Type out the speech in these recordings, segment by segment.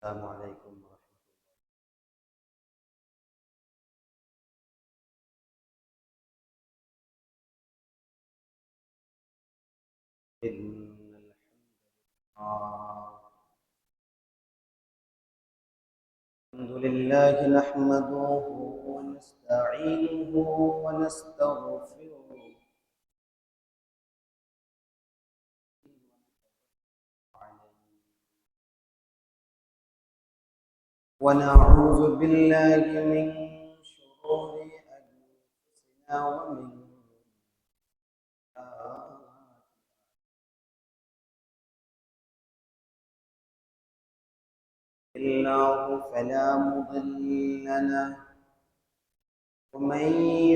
السلام عليكم ورحمة الله. الحمد لله نحمده ونستعينه ونستغفره ونعوذ بالله من شرور أنفسنا ومن الله فلا مضل له ومن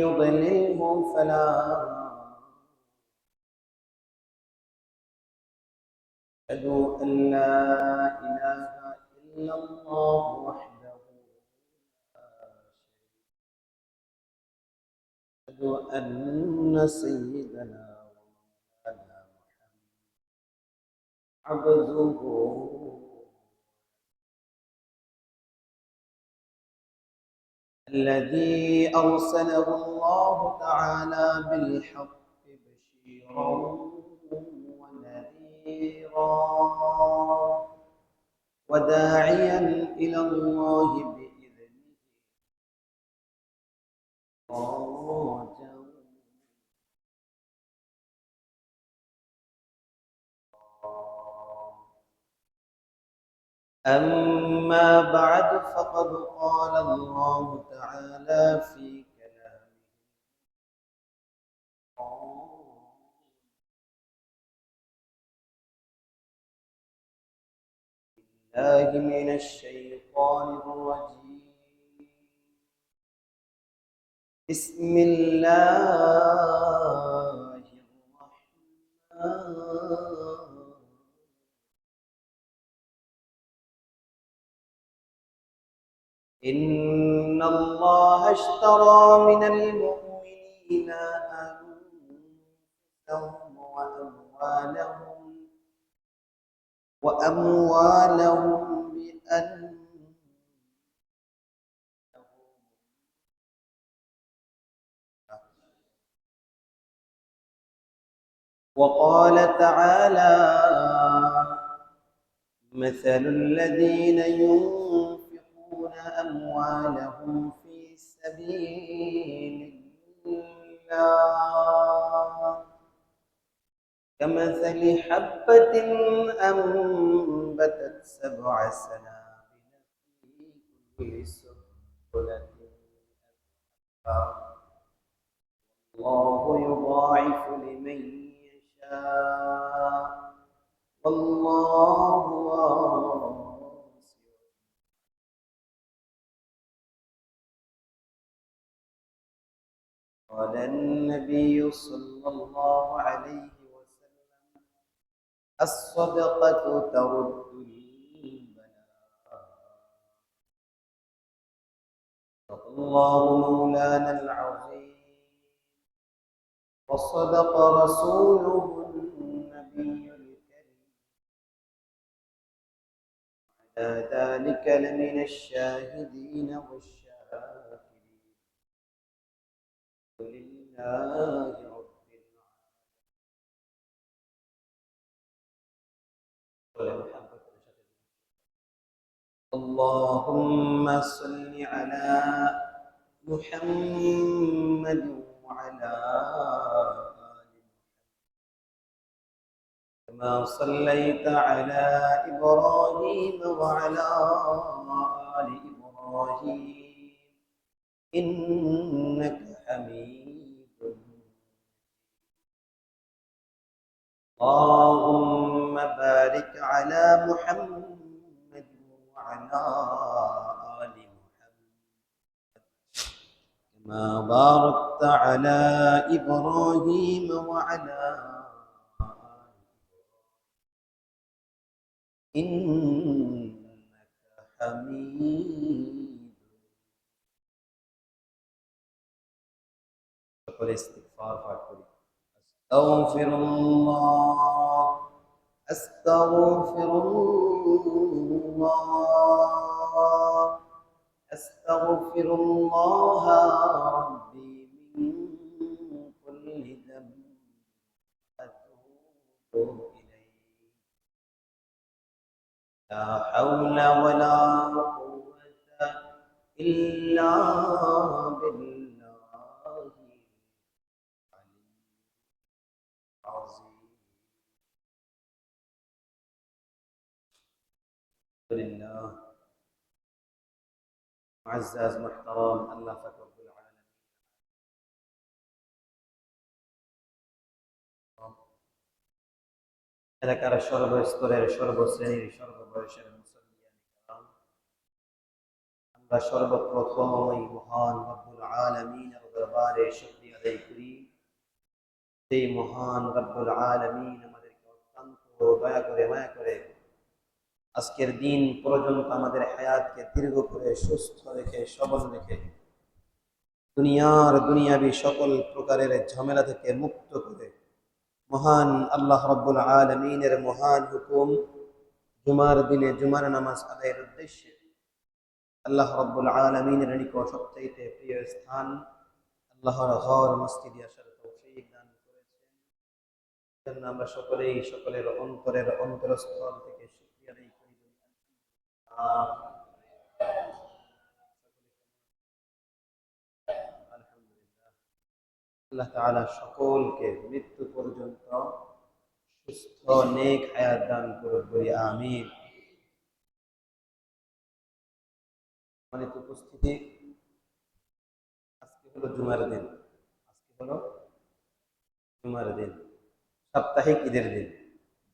يضلله فلا أشهد أن لا إله إلا الله وحده أشهد أن سيدنا ومولانا عبده الذي أرسله الله تعالى بالحق بشيرا ونذيرا وداعيا إلى الله بإذنه راجا أما بعد فقد قال الله تعالى في كلامه الله من الشيطان الرجيم بسم الله الرحمن إن الله اشترى من المؤمنين أنفسهم وأموالهم بأن وقال تعالى مثل الذين ينفقون أموالهم في سبيل الله كمثل حبة أنبتت 7 سنابل في كل سنبلة الله يضاعف لمن يشاء والله واسع. قال النبي صلى الله عليه وسلم الصدقة ترد البلاء. صدق الله مولانا العظيم وصدق رسوله النبي الكريم على ذلك لمن الشاهدين والشاكرين لله رب العالمين. اللهم صل على محمد وعلى آل كما صليت على إبراهيم وعلى آل إبراهيم إنك حميد. اللهم بارك على محمد وعلى آل محمد كما باركت على إبراهيم وعلى آل إنك حميد. সকলে ইস্তিগফার পাঠ করি। আস্তাগফিরুল্লাহ أستغفر الله أستغفر الله ربي من كل ذنب أتوب إليه لا حول ولا قوة إلا بالله العظيم الحمد لله معزز محترم الله رب العالمين এলাকার সর্বস্তরের সর্বশ্রেণীর সর্ববয়সের মুসলমান আমরা সর্বপ্রথম ওই মহান রব্বুল আলামিনের দরবারে শুকরিয়া আদায় করি সেই মহান রব্বুল আলামিন আমাদেরকে অত্যন্ত দয়া করে মায়া করে আজকের দিন পর্যন্ত আমাদের হায়াতকে দীর্ঘ করে সুস্থ রেখে সবল রেখে দুনিয়াবি সকল প্রকারের ঝামেলা থেকে মুক্ত করে মহান আল্লাহ রাব্বুল আলামিনের মহান হুকুম জুমার দিনে জুমার নামাজ আদায়ের উদ্দেশ্যে আল্লাহ রাব্বুল আলামিনের নিকট সবচাইতে প্রিয় স্থান আল্লাহর ঘর মসজিদে আসার তৌফিক দান করেছেন জন্য আমরা সকলের অন্তরের অন্তরস্থল থেকে শুকরিয়া আদায় করি আলহামদুলিল্লাহ আল্লাহ তাআলা সকলকে মৃত্যু পর্যন্ত সুস্থ নেক হায়াত দান করুন বলি আমিন মানে উপস্থিতি আজকে হলো জুমার দিন সাপ্তাহিক ঈদের দিন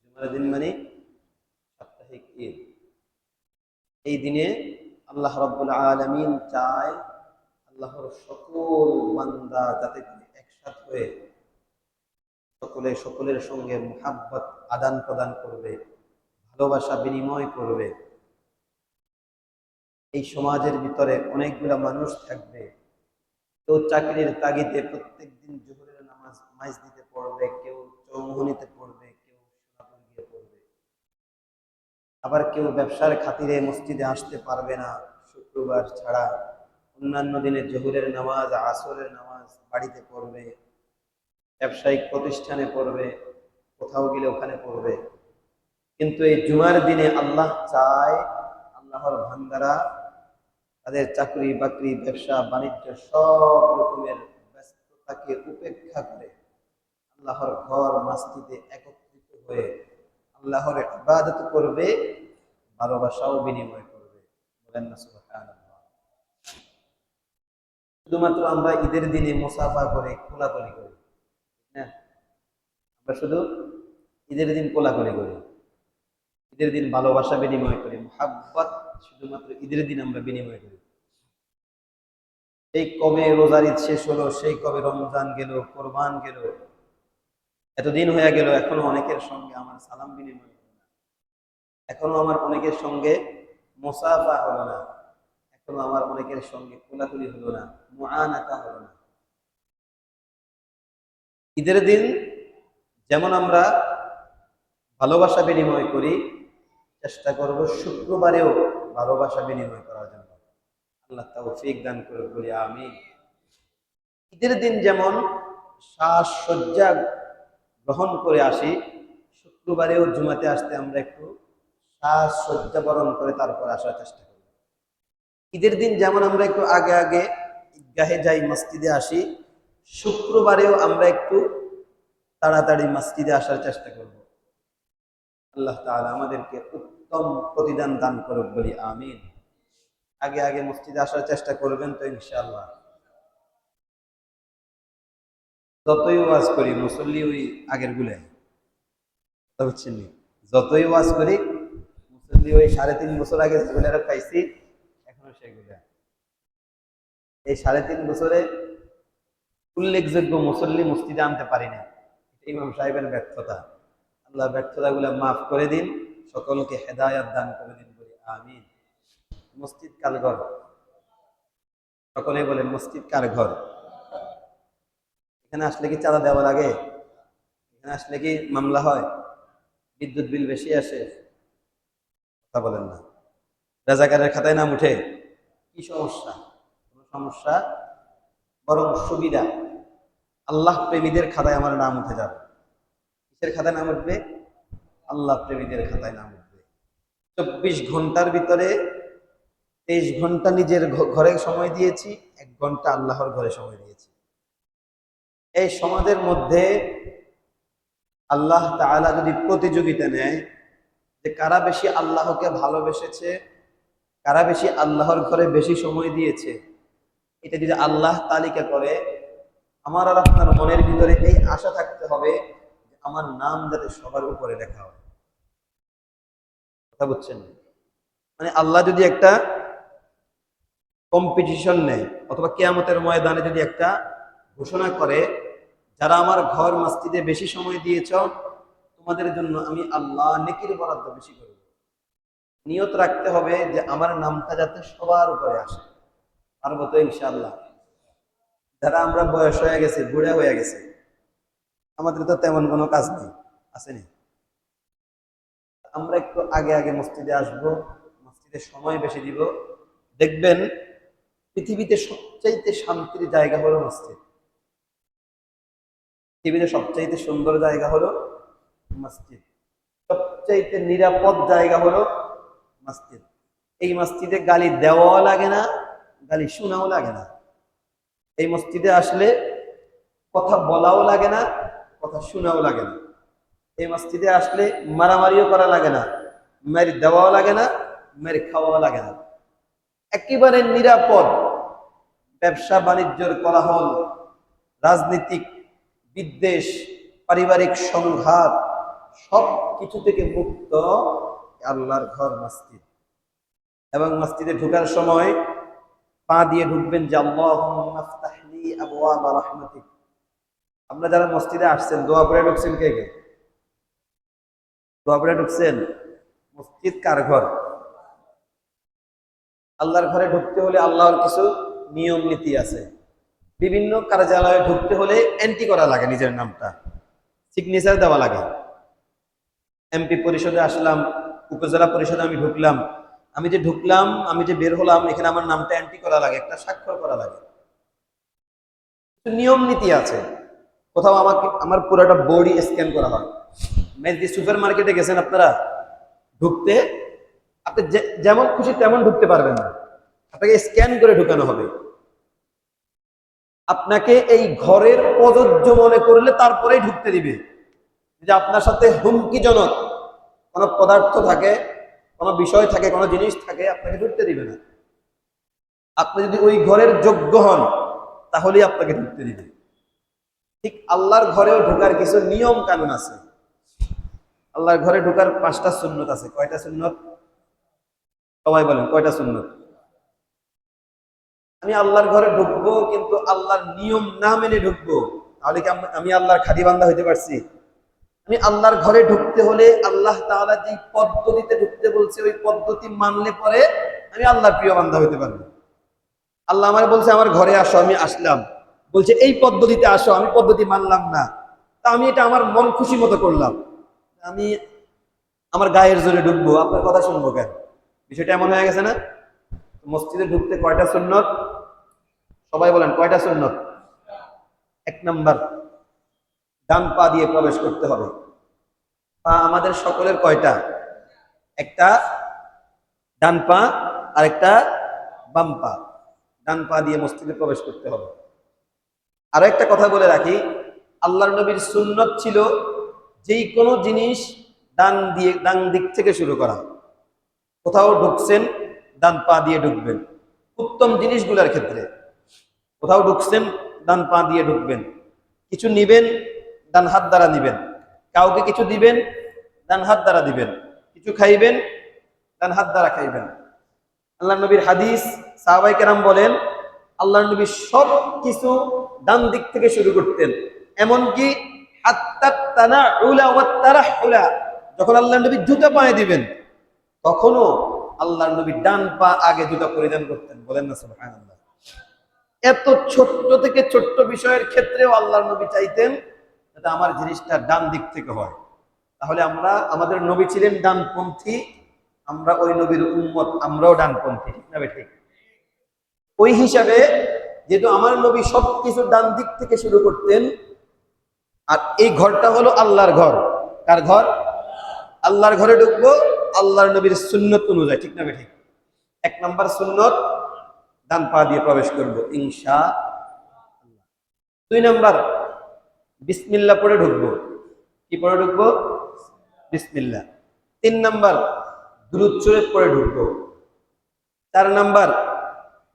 জুমার দিন মানে সাপ্তাহিক ঈদ এই দিনে আল্লাহ রাব্বুল আলামিন চায় আল্লাহর সকল বান্দা যাতে একসাথ হয়ে সকলের সঙ্গে মুহাব্বত আদান প্রদান করবে ভালোবাসা বিনিময় করবে এই সমাজের ভিতরে অনেকগুলা মানুষ থাকবে কেউ চাকরির তাগিদে প্রত্যেকদিন জোহরের নামাজ মসজিদে পড়বে কেউ চৌমুহনীতে পড়বে কেউ সোনাপুর গিয়ে পড়বে আবার কেউ ব্যবসার খাতিরে মসজিদে আসতে পারবে না শুক্রবার ছাড়া অন্যান্য দিনে জোহরের নামাজ আসরের নামাজ বাড়িতে পড়বে ব্যবসায়িক প্রতিষ্ঠানে পড়বে কোথাও গেলে ওখানে পড়বে কিন্তু এই জুমার দিনে আল্লাহ চায় আল্লাহর বান্দারা তাদের চাকরি বাকরি ব্যবসা বাণিজ্য সব রকমের ব্যস্ততাকে উপেক্ষা করে আল্লাহর ঘর মসজিদে একত্রিত হয়ে আল্লাহর ইবাদত করবে ভালোবাসাও বিনিময় করবে বলেন না সুবহানাল্লাহ শুধুমাত্র আমরা ঈদের দিনে মুসাফা করে কোলাকুলি করি না আমরা শুধু ঈদের দিন কোলাকুলি করি ঈদের দিন ভালোবাসা বিনিময় করি মুহাব্বত শুধুমাত্র ঈদের দিন আমরা বিনিময় করি এই কবে রোজার ঈদ শেষ হলো সেই কবে রমজান গেল কোরবান গেল এতদিন হয়ে গেল এখনো অনেকের সঙ্গে আমার সালাম বিনিময় হলো না এখনো আমার অনেকের সঙ্গে মুসাফা হলো না এখনো আমার অনেকের সঙ্গে কোলাকুলি হলো না মুআনাকা হলো না ঈদের দিন যেমন আমরা ভালোবাসা বিনিময় করি চেষ্টা করব শুক্রবারেও ভালোবাসা বিনিময় করার জন্য আল্লাহ তৌফিক দান করে বলি আমিন ঈদের দিন যেমন সাজসজ্জা গ্রহণ করে আসি শুক্রবারেও জুমাতে আসতে আমরা একটু সাজসজ্জা বরণ করে তারপর আসার চেষ্টা করি ঈদের দিন যেমন আমরা একটু আগে আগে ঈদগাহে যাই মসজিদে আসি শুক্রবারেও আমরা একটু তাড়াতাড়ি মসজিদে আসার চেষ্টা করব আল্লাহ তাআলা আমাদেরকে উত্তম প্রতিদান দান করুক বলি আমিন আগে আগে মসজিদে আসার চেষ্টা করবেন তো ইনশাআল্লাহ যতই ওয়াজ করি মুসল্লি ওই আগের গুলাই বুঝছেন যতই ওয়াজ করি মুসল্লি ওই 3.5 বছর আগে যেগুলো পাইছি এখনো সেগুলো এই 3.5 বছরে উল্লেখযোগ্য মুসল্লি মসজিদে আনতে পারি না ইমাম সাহেবের ব্যর্থতা আল্লাহ ব্যর্থতাগুলো মাফ করে দিন সকলকে হেদায়েত দান করে দিন বলি আমিন মসজিদ কার ঘর সকলে বলেন মসজিদ কার ঘর এখানে আসলে কি চাঁদা দেওয়া লাগে এখানে আসলে কি মামলা হয় বিদ্যুৎ বিল বেশি আসে, কথা বলেন না। রাজাকারের খাতায় নাম উঠে, কি সমস্যা? কোনো সমস্যা, বরং সুবিধা। আল্লাহ প্রেমীদের খাতায় আমার নাম উঠে যাবে। কিসের খাতায় নাম উঠবে? আল্লাহ প্রেমীদের খাতায় নাম উঠবে। 24 ঘন্টার ভিতরে 23 ঘন্টা নিজের ঘরে সময় দিয়েছি, 1 ঘন্টা আল্লাহর ঘরে সময় দিয়েছি। এই সমাজের মধ্যে আল্লাহ তাআলা যদি প্রতিযোগিতা নেয় যে কারা বেশি আল্লাহকে ভালোবেসেছে, কারা বেশি আল্লাহর ঘরে বেশি সময় দিয়েছে, এটা যদি আল্লাহ তালিকা করে, আমার আর আপনার মনের ভিতরে এই আশা থাকতে হবে যে আমার নাম যাতে সবার উপরে লেখা হয়। কথা বুঝছেন? মানে আল্লাহ যদি একটা কম্পিটিশন নেয় অথবা কিয়ামতের ময়দানে যদি একটা ঘোষণা করে, যারা আমার ঘর মসজিদে বেশি সময় দিয়েছ, তোমাদের জন্য আমি আল্লাহ নেকির বরাদ্দ বেশি করব। নিয়ত রাখতে হবে যে আমার নামটা যাতে সবার উপরে আসে। পারবো তো ইনশাআল্লাহ? যারা আমরা বয়স হয়ে গেছে, বুড়া হয়ে গেছে, আমাদের তো তেমন কোনো কাজ নেই, আসেনি? আমরা একটু আগে আগে মসজিদে আসব, মসজিদে সময় বেশি দিব। দেখবেন পৃথিবীতে সবচাইতে শান্তির জায়গা হলো মসজিদ। পৃথিবীতে সবচাইতে সুন্দর জায়গা হলো মসজিদ। সবচাইতে নিরাপদ জায়গা হলো মসজিদ। এই মসজিদে গালি দেওয়াও লাগে না, গালি শোনাও লাগে না। এই মসজিদে আসলে কথা বলাও লাগে না, কথা শোনাও লাগে না। এই মসজিদে আসলে মারামারিও করা লাগে না, মেরে দেওয়াও লাগে না, মেরে খাওয়াও লাগে না। একেবারে নিরাপদ। ব্যবসা বাণিজ্যের কোলাহল, রাজনীতিক বিদ্বেষ, পারিবারিক সংঘাত, সব কিছু থেকে মুক্ত আল্লাহর ঘর মসজিদ। এবং মসজিদে ঢোকার সময় পা দিয়ে ঢুকবেন যে আল্লাহুম্মা ইফতাহলি আবওয়াব রাহমাতিক। আমরা যারা মসজিদে আসছেন দোয়া করে ঢুকছেন, কে কে দোয়া করে ঢুকছেন? মসজিদ কার ঘর? আল্লাহর ঘরে ঢুকতে হলে আল্লাহর কিছু নিয়ম নীতি আছে। বিভিন্ন কার্যালয়ে ঢুকতে হলে এন্ট্রি করা লাগে, নিজের নামটা সিগনেচার দেওয়া লাগে। এমপি পরিষদে আসলাম, উপজেলা পরিষদে আমি ঢুকলাম, আমি যে ঢুকলাম, আমি যে বের হলাম, এখানে আমার নামটা এন্ট্রি করা লাগে, একটা স্বাক্ষর করা লাগে। নিয়ম নীতি আছে। কোথাও আমাকে আমার পুরোটা বডি স্ক্যান করা হয়। মেজদি সুপার মার্কেটে গেছেন আপনারা, ঢুকতে আপনি যেমন খুশি তেমন ঢুকতে পারবেন না, আপনাকে স্ক্যান করে ঢুকানো হবে। আপনাকে এই ঘরের প্রযোজ্য মনে করলে তারপরেই ঢুকতে দিবে। যে আপনার সাথে হুমকিজনক কোনো পদার্থ থাকে, কোনো বিষয় থাকে, কোনো জিনিস থাকে, আপনাকে ঢুকতে দিবে না। আপনি যদি ওই ঘরের যোগ্য হন তাহলেই আপনাকে ঢুকতে দিবে। ঠিক আল্লাহর ঘরেও ঢোকার কিছু নিয়ম কানুন আছে। আল্লাহর ঘরে ঢোকার 5টা সুন্নত আছে। কয়টা সুন্নত? সবাই বলেন কয়টা সুন্নত? আমি আল্লাহর ঘরে ঢুকবো কিন্তু আল্লাহর নিয়ম না মেনে ঢুকবো, তাহলে কি আমি আল্লাহর খাঁটি বান্দা হইতে পারছি? আমি আল্লাহর ঘরে ঢুকতে হলে আল্লাহ তাআলা যে পদ্ধতিতে ঢুকতে বলছে ওই পদ্ধতি মানলে পরে আমি আল্লাহর প্রিয় বান্দা হইতে পারবো। আল্লাহ আমার বলছে আমার ঘরে আসো, আমি আসলাম, বলছে এই পদ্ধতিতে আসো, আমি পদ্ধতি মানলাম না, তা আমি এটা আমার মন খুশি মতো করলাম, আমি আমার গায়ের জোরে ঢুকবো, আপনার কথা শুনবো কেন? বিষয়টা এমন হয়ে গেছে না? মসজিদে ঢুকতে কয়টা সুন্নত? সবাই বলেন কয়টা সুন্নত? 1 নাম্বার, ডান পা দিয়ে প্রবেশ করতে হবে। পা আমাদের সকলের কয়টা? একটা ডান পা আর একটা বাম পা। ডান পা দিয়ে মসজিদে প্রবেশ করতে হবে। আরো একটা কথা বলে রাখি, আল্লাহর নবীর সুন্নত ছিল যেই কোনো জিনিস ডান দিক থেকে শুরু করা। কোথাও ঢুকছেন ডান পা দিয়ে ঢুকবেন, উত্তম জিনিসগুলোর ক্ষেত্রে। কোথাও ঢুকছেন ডান পা দিয়ে ঢুকবেন, কিছু নিবেন ডান হাত দ্বারা নিবেন, কাউকে কিছু দিবেন ডান হাত দ্বারা দিবেন, কিছু খাইবেন ডান হাত দ্বারা খাইবেন। আল্লাহ নবীর হাদিস, সাহাবায়ে কেরাম বলেন আল্লাহ নবী সব কিছু ডান দিক থেকে শুরু করতেন। এমনকি হাত্তাত তানাউলা ওয়াত তারাহুলা, যখন আল্লাহ নবী জুতা পায়ে দিবেন তখনও আল্লাহ নবী ডান পা আগে জুতা পরিধান করতেন। বলেন না সুবহানাল্লাহ। এত ছোট্ট থেকে ছোট্ট বিষয়ের ক্ষেত্রেও আল্লাহ নবী চাইতেন যাতে আমার জিনিসটা ডান দিক থেকে হয়। তাহলে আমরা, আমাদের নবী ছিলেন ডানপন্থী, আমরা ওই নবীর উম্মত, আমরাও ডানপন্থী, ঠিক না ঠিক? ওই হিসাবে যেহেতু আমার নবী সবকিছু ডান দিক থেকে শুরু করতেন, আর এই ঘরটা হলো আল্লাহর ঘর। কার ঘর? আল্লাহর ঘরে ঢুকবো আল্লাহর নবীর সুন্নত অনুযায়ী, ঠিক না ঠিক? 1 নাম্বার সুন্নত, ডান পা দিয়ে প্রবেশ করব ইনশাআল্লাহ। 2 নাম্বার, বিসমিল্লাহ পড়ে ঢুকবো। কি পড়ে ঢুকবো? বিসমিল্লাহ। 3 নাম্বার, দুরূদ শরীফ পড়ে ঢুকবো। 4 নাম্বার,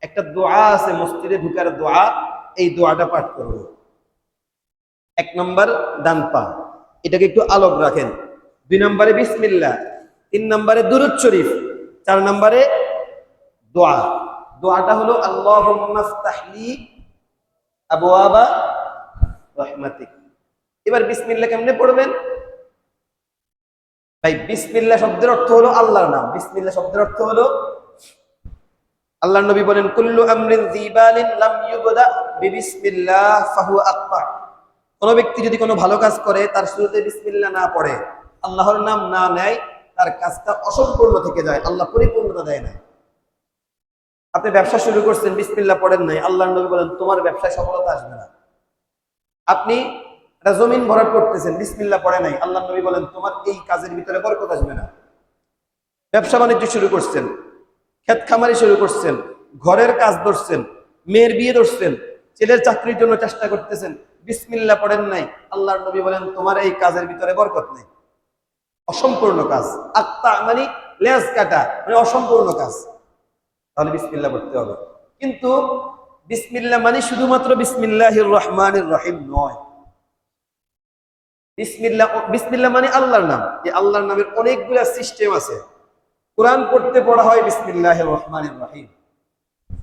একটা দোয়া আছে মসজিদে ঢুকার দোয়া, এই দোয়াটা পাঠ করব। 1 নাম্বার ডান পা, এটাকে একটু আলোক রাখেন। 2 নম্বরে বিসমিল্লাহ, 3 নম্বরে দুরূদ শরীফ, 4 নম্বরে দোয়া। দোয়াটা হলো আল্লাহুম্মা ইফতাহলি আবওয়াবা রাহমাতিক। এবার বিসমিল্লাহ কেমনে পড়বেন ভাই? বিসমিল্লাহ শব্দের অর্থ হলো আল্লাহর নাম। বিসমিল্লাহ শব্দের অর্থ হলো, আল্লাহর নবী বলেন কুল্লু আমরিন যিবালিন লাম ইউবদা বিবিসমিল্লাহ ফাহুয়া আকতা। কোন ব্যক্তি যদি কোনো ভালো কাজ করে তার শুরুতে বিসমিল্লাহ না পড়ে, আল্লাহর নাম না নেয়, তার কাজটা অসম্পূর্ণ থেকে যায়, আল্লাহ পরিপূর্ণতা দেয় না। আপনি ব্যবসা শুরু করছেন, বিসমিল্লাহ পড়েন নাই, আল্লাহর নবী বলেন তোমার ব্যবসায় সফলতা আসবে না। আপনি একটা জমিন ভরাট করতেছেন, বিসমিল্লাহ পড়ে নাই, আল্লাহর নবী বলেন তোমার এই কাজের ভিতরে বরকত আসবে না। ব্যবসা বাণিজ্য শুরু করছেন, ক্ষেত খামারি শুরু করছেন, ঘরের কাজ ধরছেন, মেয়ের বিয়ে ধরছেন, ছেলের চাকরির জন্য চেষ্টা করতেছেন, বিসমিল্লাহ পড়েন নাই, আল্লাহর নবী বলেন তোমার এই কাজের ভিতরে বরকত নেই, অসম্পূর্ণ কাজ। আত্মা মানে লেজ কাটা, মানে অসম্পূর্ণ কাজ। তাহলে বিসমিল্লাহ পড়তে হবে। কিন্তু বিসমিল্লাহ মানে শুধুমাত্র বিসমিল্লাহির রহমানির রহিম নয়। বিসমিল্লাহ মানে আল্লাহর নাম। এই আল্লাহর নামের অনেকগুলা সিস্টেম আছে। কোরআন পড়তে পড়া হয় বিসমিল্লাহির রহমানির রহিম।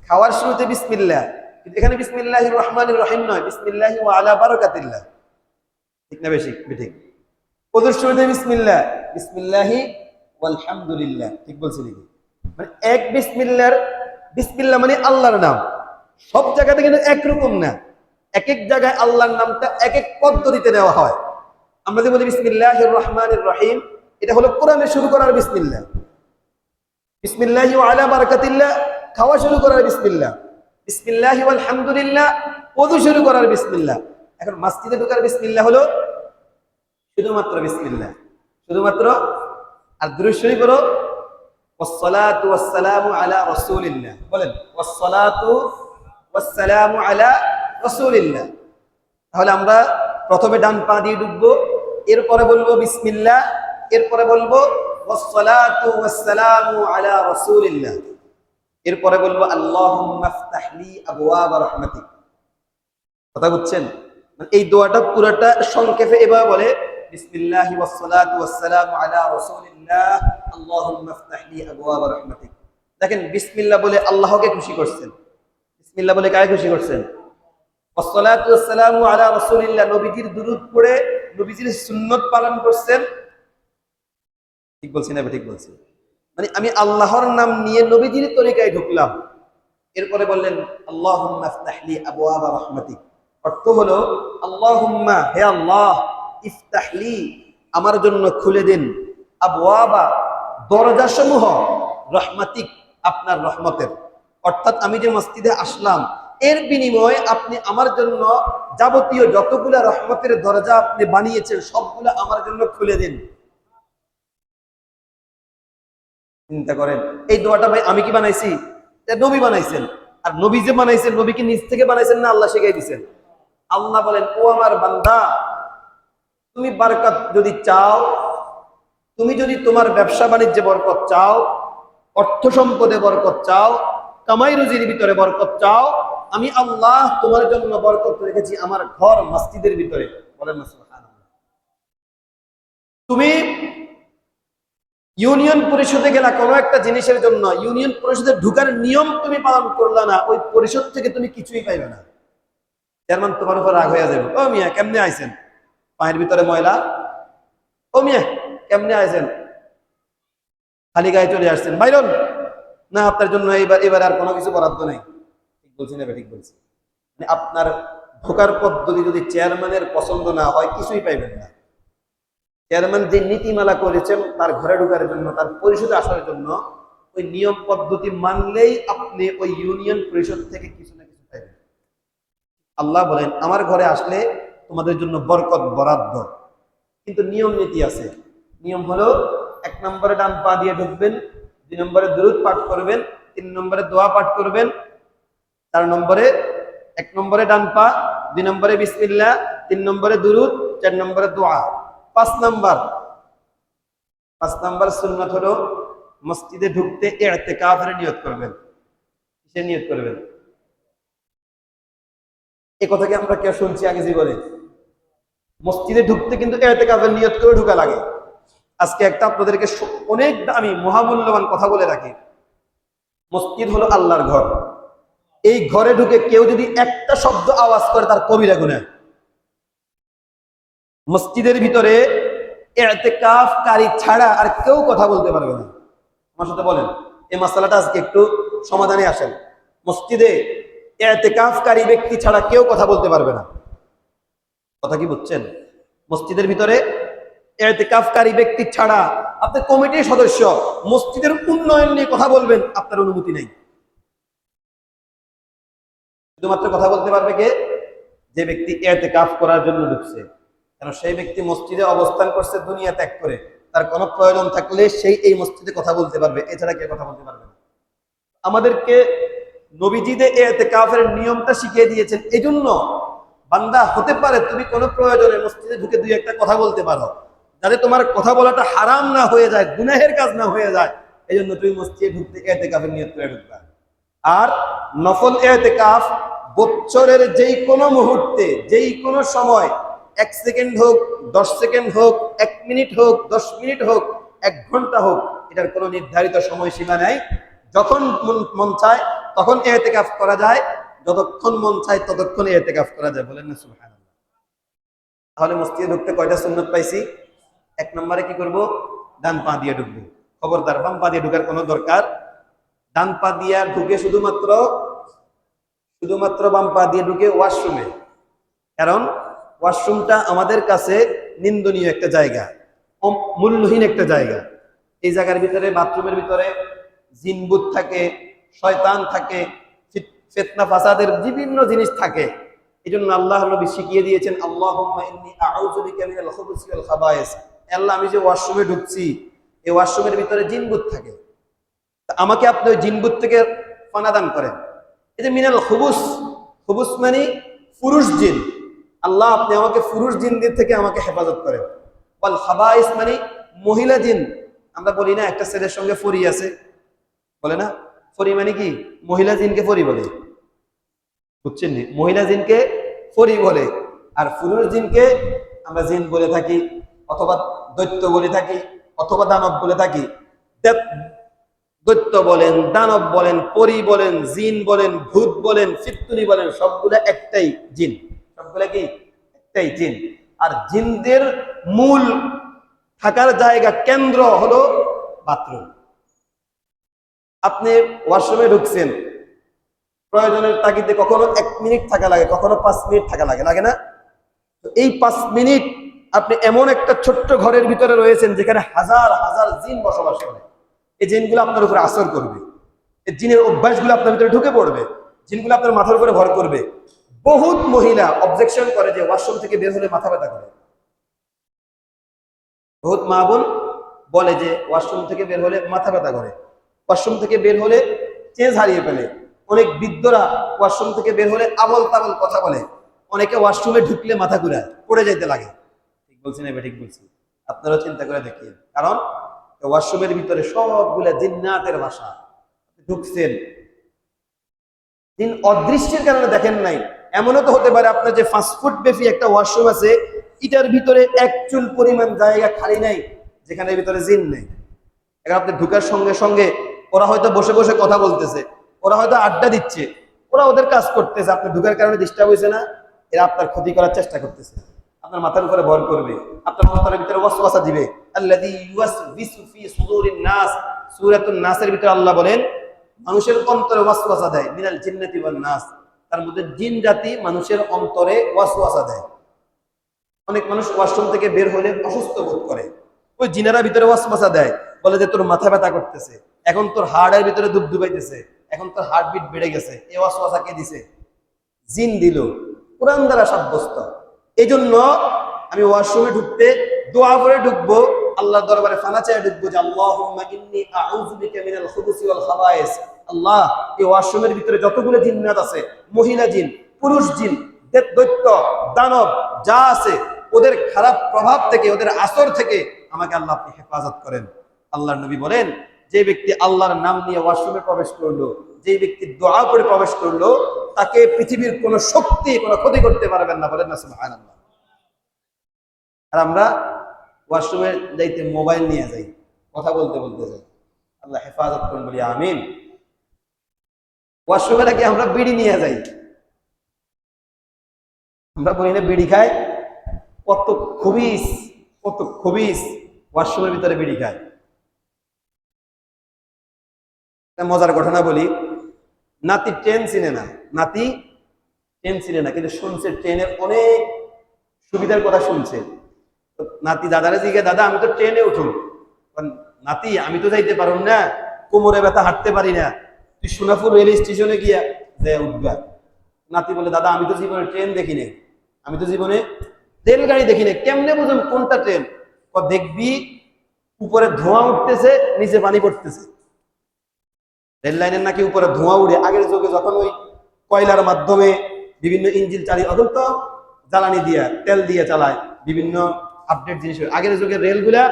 খাওয়ার শুরুতে বিসমিল্লাহ, কিন্তু এখানে বিসমিল্লাহির রহমানির রহিম নয়, বিসমিল্লাহি ওয়া আলা বারাকাতিল্লাহ, ঠিক না বেশি? ঠিক। ওদের শুরুতে বিসমিল্লাহ, বিসমিল্লাহি ওয়াল হামদুলিল্লাহ, ঠিক বলছি নাকি? মানে এক বিসমিল্লাহর, বিসমিল্লাহ মানে আল্লাহর নাম। সব জায়গাতে কিন্তু একরকম না, এক এক জায়গায় আল্লাহর নামটা এক এক পদ্ধতিতে নেওয়া হয়। আমরা যে বলি বিসমিল্লাহির রহমানির রহিম, এটা হলো কোরআনে শুরু করার বিসমিল্লাহ। বিসমিল্লাহি ওয়া আলা বারাকাতিল্লাহ, খাওয়া শুরু করার বিসমিল্লাহ। বিসমিল্লাহি ওয়াল হামদুলিল্লাহ, ওযু শুরু করার বিসমিল্লাহ। এখন মসজিদে ঢোকার বিসমিল্লাহ হলো শুধুমাত্র বিসমিল্লাহ, শুধুমাত্র। আর দুরূদ শরীফ করো ওয়াসসালাতু ওয়াসসালামু আলা রাসূলিল্লাহ, বলেন ওয়াসসালাতু ওয়াসসালামু আলা রাসূলিল্লাহ। তাহলে আমরা প্রথমে ডান পা দিয়ে ঢুকবো, এরপরে বলবো বিসমিল্লাহ, এরপরে বলবো ওয়াসসালাতু ওয়াসসালামু আলা রাসূলিল্লাহ, এরপরে বলবো আল্লাহুম্মা ইফতাহলি আবওয়াবা রাহমাতিক। কথা বুঝছেন? মানে এই দোয়াটা পুরোটা সংক্ষেপে এভাবে বলে বিসমিল্লাহি ওয়াসসালাতু ওয়াসসালামু আলা রাসূলিল্লাহ আল্লাহুম্মা ইফতাহলি আবওয়াবা রাহমাতিক। দেখেন বিসমিল্লাহ বলে আল্লাহকে খুশি করছেন, বিসমিল্লাহ বলে কাকে খুশি করছেন? ওয়াসসালাতু ওয়াসসালামু আলা রাসূলিল্লাহ, নবীজির দুরূদ পড়ে নবীজির সুন্নাত পালন করছেন, ঠিক বলছি না? ঠিক বলছি। মানে আমি আল্লাহর নাম নিয়ে নবীজির তরিকায় ঢুকলাম। এরপরে বললেন আল্লাহুম্মা ইফতাহলি আবওয়াবা রাহমাতিক। অর্থ হলো আল্লাহুম্মা, হে আল্লাহ, ইফতাহলি, আমার জন্য খুলে দিন, আবওয়াবা, দরজাসমূহ, রহমাতিক, আপনার রহমতের। অর্থাৎ আমি যে মসজিদে আসলাম, এর বিনিময়ে আপনি আমার জন্য যাবতীয় যতগুলা রহমতের দরজা আপনি বানিয়েছেন সবগুলা আমার জন্য খুলে দিন। চিন্তা করেন, এই দোয়াটা ভাই আমি কি বানাইছি? নবী বানাইছেন। আর নবী যে বানাইছেন, নবী কি নিজ থেকে বানাইছেন না আল্লাহ শিখাই দিয়েছেন? আল্লাহ বলেন ও আমার বান্দা, তুমি বরকত যদি চাও, তুমি যদি তোমার ব্যবসা বাণিজ্যে বরকত চাও, অর্থ সম্পদে বরকত চাও, কামাই রুজির ভিতরে বরকত চাও, আমি আল্লাহ তোমার জন্য বরকত রেখেছি আমার ঘর মসজিদের ভিতরে। বলেন না সুবহানাল্লাহ। তুমি ইউনিয়ন পরিষদে গেলা কোনো একটা জিনিসের জন্য, ইউনিয়ন পরিষদে ঢুকার নিয়ম তুমি পালন করলা না, ওই পরিষদ থেকে তুমি কিছুই পাইবে না। চেয়ারম্যান তোমার উপর রাগ হয়ে যাবে, ও মিয়া কেমনে আইছেন, পায়ের ভিতরে ময়লা, ও মিয়া কেমনে আইছেন, খালি গায়ে চলে আসছেন, বাইরন না, আপনার জন্য এবার আর কোনো কিছু বরাদ্দ নেই। ঠিক বলছি না? ঠিক বলছি। মানে আপনার ঢোকার পদ্ধতি যদি চেয়ারম্যানের পছন্দ না হয়, কিছুই পাইবেন না। চেয়ারম্যান যে নীতিমালা করেছেন তার ঘরে ঢোকার জন্য, তার পরিষদে আসার জন্য, ওই নিয়ম পদ্ধতি মানলেই আপনি ওই ইউনিয়ন পরিষদ থেকে কিছু না কিছু পাইবেন। আল্লাহ বলেন আমার ঘরে আসলে তোমাদের জন্য বরকত বরাদ্দ, কিন্তু নিয়ম নীতি আছে। নিয়ম হলো 1 নম্বরে ডান পা দিয়ে ঢুকবেন, 2 নম্বরে দুরূদ পাঠ করবেন, 3 নম্বরে দোয়া পাঠ করবেন, 4 নম্বরে 1 নম্বরে ডান পা, 2 নম্বরে বিসমিল্লাহ, 3 নম্বরে দুরূদ, 4 নম্বরে দোয়া। 5 নাম্বার সুন্নাত হলো মসজিদে ঢুকতে ইতিকাফের নিয়ত করবেন। কিসের নিয়ত করবেন? এই কথা কি আমরা কেউ শুনছি আগে জীবনে? মসজিদে ঢুকতে কিন্তু ইতিকাফের নিয়ত করে ঢোকা লাগে। আজকে একটা আপনাদেরকে অনেক দামি মহামূল্যবান কথা বলে রাখি। মসজিদ হলো আল্লাহর ঘর। এই ঘরে ঢুকে কেউ যদি একটা শব্দ আওয়াজ করে তার কবিরা গুনাহ। মসজিদের ভিতরে ইতিকাফকারী ছাড়া আর কেউ কথা বলতে পারবে না। আমার সাথে বলেন এই মাসালাটা আজকে একটু সমাধানে আসেন। মসজিদে ইতিকাফকারী ব্যক্তি ছাড়া কেউ কথা বলতে পারবে না। কথা কি বুঝছেন? মসজিদের ভিতরে ইতিকাফকারী ব্যক্তি ছাড়া আপনি কমিটির সদস্য মসজিদের উন্নয়ন নিয়ে কথা বলবেন, আপনার অনুমতি নেই। শুধুমাত্র কথা বলতে পারবে কে? যে ব্যক্তি ইতিকাফ করার জন্য ঢুকছে। কারণ সেই ব্যক্তি মসজিদে অবস্থান করছে দুনিয়া ত্যাগ করে, তার কোনো প্রয়োজন থাকলে সেই এই মসজিদে কথা বলতে পারবে, এছাড়া কে কথা বলতে পারবে না। আমাদেরকে নবীজিদে ইতিকাফের নিয়মটা শিখিয়ে দিয়েছেন। এজন্য বান্দা হতে পারে তুমি কোনো প্রয়োজনে মসজিদে ঢুকে 2-1টা কথা বলতে পারো, যাতে তোমার কথা বলাটা হারাম না হয়ে যায়, গুনাহের কাজ না হয়ে যায়। এই জন্য তুমি মসজিদে ঢুকতে ইতিকাফের নিয়ত করে ঢুকবা। আর নফল ইতিকাফ বছরের যেই কোনো মুহূর্তে, যেই কোনো সময়, 1 সেকেন্ড হোক, 10 সেকেন্ড হোক, 1 মিনিট হোক, 10 মিনিট হোক, 1 ঘন্টা হোক, এটার কোনো নির্ধারিত সময়সীমা নাই। যখন মন চায় তখন ইতিকাফ করা যায়, যতক্ষণ মন চায় ততক্ষণ ইতিকাফ করা যায়। বলেন না সুবহানাল্লাহ। তাহলে মসজিদে ঢুকতে কয়টা সুন্নাত পাইছি? 1 নম্বরে কি করব? ডান পা দিয়ে ঢুকবো। খবরদার বাম পা দিয়ে ঢুকার কোনো দরকার। ডান পা দিয়ে ঢুকে শুধুমাত্র বাম পা দিয়ে ঢুকে ওয়াশরুমে। কারণ ওয়াশরুমটা আমাদের কাছে নিন্দনীয় একটা জায়গা, মূল্যহীন একটা জায়গা। এই জায়গার ভিতরে, বাথরুমের ভিতরে জিনবুত থাকে, শয়তান থাকে, ফিতনা ফাসাদের বিভিন্ন জিনিস থাকে। এই জন্য আল্লাহর নবী শিখিয়ে দিয়েছেন আল্লাহুম্মা ইন্নী আউযু বিকা মিনাল খুবুসি ওয়াল খাবায়েস। আল্লাহ আমি যে ওয়াশরুমে ঢুকছি, এই ওয়াশরুমের ভিতরে জিনবুত থাকে, আমাকে আপনি ওই জিনবুত থেকে পানাদান করেন। এই যে মিনাল খুবুস মানে পুরুষ জিন, আল্লাহ আপনি আমাকে পুরুষ জিনদের থেকে আমাকে হেফাজত করেন। ওয়াল খাবায়েস মানে মহিলা জিন। আমরা বলি না একটা ছেলের সঙ্গে ফরি আছে, বলে না? ফরি মানে কি? মহিলা জিনকে ফরি বলে, বুঝছেন নি? মহিলা জিনকে ফরি বলে, আর পুরুষ জিনকে আমরা জিন বলে থাকি, অথবা দৈত্য বলে থাকি, অথবা দানব বলে থাকি। দৈত্য বলেন, দানব বলেন, পরি বলেন, জিন বলেন, ভূত বলেন, ফিত্তুনি বলেন, সবগুলা একটাই জিন। সবগুলা কি? একটাই জিন। আর জিনদের মূল থাকার জায়গা, কেন্দ্র হলো বাথরুম। আপনি ওয়াশরুমে ঢুকছেন, প্রয়োজনের তাগিদে কখনো 1 মিনিট থাকা লাগে, কখনো 5 মিনিট থাকা লাগে, লাগে না? তো এই 5 মিনিট আপনি এমন একটা ছোট্ট ঘরের ভিতরে রয়েছেন যেখানে হাজার হাজার জিন বসবাস করে। এই জিনগুলো আপনার উপরে আসর করবে, এই জিনের অভ্যাসগুলো আপনার ভিতরে ঢুকে পড়বে, জিনগুলো আপনার মাথার উপরে ভর করবে। বহুত মহিলা অবজেকশন করে যে ওয়াশরুম থেকে বের হলে মাথা ব্যথা করে। বহুত মা বোন বলে যে ওয়াশরুম থেকে বের হলে মাথা ব্যথা করে, ওয়াশরুম থেকে বের হলে চেঞ্জ হারিয়ে ফেলে। অনেক বৃদ্ধরা ওয়াশরুম থেকে বের হলে আবল তাবল কথা বলে। অনেকে ওয়াশরুমে ঢুকলে মাথা ঘুরায়, পড়ে যাইতে লাগে। ঠিক বলছি না? ঠিক বলছি। আপনারা চিন্তা করে দেখিয়ে, কারণ ওয়াশরুমের ভিতরে সবগুলা জিন্নাতের বাসা। ঢুকছেন, জিন অদৃশ্যের কারণে দেখেন নাই। এমনও তো হতে পারে আপনার যে ফাস্টফুড ব্যাপী একটা ওয়াশরুম আছে, এটার ভিতরে 1 চুল পরিমাণ জায়গা খালি নাই যেখানে ভিতরে জিন নেই। এখন আপনি ঢুকার সঙ্গে সঙ্গে ওরা হয়তো বসে বসে কথা বলতেছে, ওরা হয়তো আড্ডা দিচ্ছে, ওরা ওদের কাজ করতেছে। আপনি ঢুকার কারণে ডিস্টার্ব হয়েছে না? এরা আপনার ক্ষতি করার চেষ্টা করতেছে, আপনার মাথার উপরে ভর করবে, আপনার মাথার ভিতরে ওয়াসওয়াসা দিবে। আল্লাযী ইউওয়াসবিসু ফি সুদুরিন নাস, সূরাতুন নাসের ভিতরে আল্লাহ বলেন মানুষের অন্তরে ওয়াসওয়াসা দেয়, মিনাল জিন্নাতি ওয়ান নাস। তার মধ্যে জিন জাতি মানুষের অন্তরে ওয়াসওয়াসা দেয়। অনেক মানুষ ওয়াশরুম থেকে বের হলে অসুস্থ বোধ করে, ওই জিনারা ভিতরে ওয়াসওয়াসা দেয়, বলে যে তোর মাথা ব্যথা করতেছে, এখন তোর হার্টের ভিতরে দুবদুবাইতেছে, এখন তোর হার্টবিট বেড়ে গেছে। এই ওয়াসওয়াসা কে দিছে? জিন দিল, কোরআন দ্বারা সাব্যস্ত। এই জন্য আমি ওয়াশরুমে ঢুকতে দোয়া করে ঢুকবো, আল্লাহর দরবারে ফানা চেয়ে ঢুকবো যে আল্লাহুম্মা ইন্নী আউযু বিকা মিনাল খুবুসি ওয়াল খাবায়েস। আল্লাহ, এই ওয়াশরুমের ভিতরে যতগুলো জিন্নাত আছে, মহিলা জিন, পুরুষ জিন, দৈত্য, দানব যা আছে, ওদের খারাপ প্রভাব থেকে, ওদের আসর থেকে আমাকে আল্লাহ আপনি হেফাজত করেন। আল্লাহর নবী বলেন, যে ব্যক্তি আল্লাহর নাম নিয়ে ওয়াশরুমে প্রবেশ করলো, যে ব্যক্তি দোয়া করে প্রবেশ করলো, তাকে পৃথিবীর কোন শক্তি কোনো ক্ষতি করতে পারবেন না। বলেন না সুবহানাল্লাহ। আর আমরা ওয়াশরুমে যাইতে মোবাইল নিয়ে যাই, কথা বলতে বলতে যাই। আল্লাহ হেফাজত করুন, বলি আমিন। ওয়াশরুমে নাকি আমরা বিড়ি নিয়ে যাই, আমরা বলি না বিড়ি খাই, কত খবিস, কত খবিস ওয়াশরুমের ভিতরে বিড়ি খায়। মজার ঘটনা বলি, নাতি ট্রেন চিনে না, নাতি ট্রেন চিনে না, কিন্তু শুনছে ট্রেনের অনেক সুবিধার কথা শুনছে। নাতি দাদারে জিজ্ঞাসা, দাদা আমি তো ট্রেনে উঠুন। নাতি আমি তো যাইতে পারুন না, কোমরে ব্যথা, হাঁটতে পারি না, তুই সোনাপুর রেল স্টেশনে গিয়া যে উঠবা। নাতি বলে, দাদা আমি তো জীবনে ট্রেন দেখি নাই, আমি তো জীবনে রেলগাড়ি দেখি নাই, কেমনে বুঝুন কোনটা ট্রেন? দেখবি উপরে ধোঁয়া উঠতেছে, নিচে পানি পড়তেছে। রেল লাইনের নাকি উপরে ধোঁয়া উড়ে। আগের যুগে যখন ওই কয়লার মাধ্যমে বিভিন্ন ইঞ্জিন চালিয়ে, এখন তো জ্বালানি দিয়া, তেল দিয়ে চালায়, বিভিন্ন আপডেট জিনিস। আগের যুগে রেলগুলা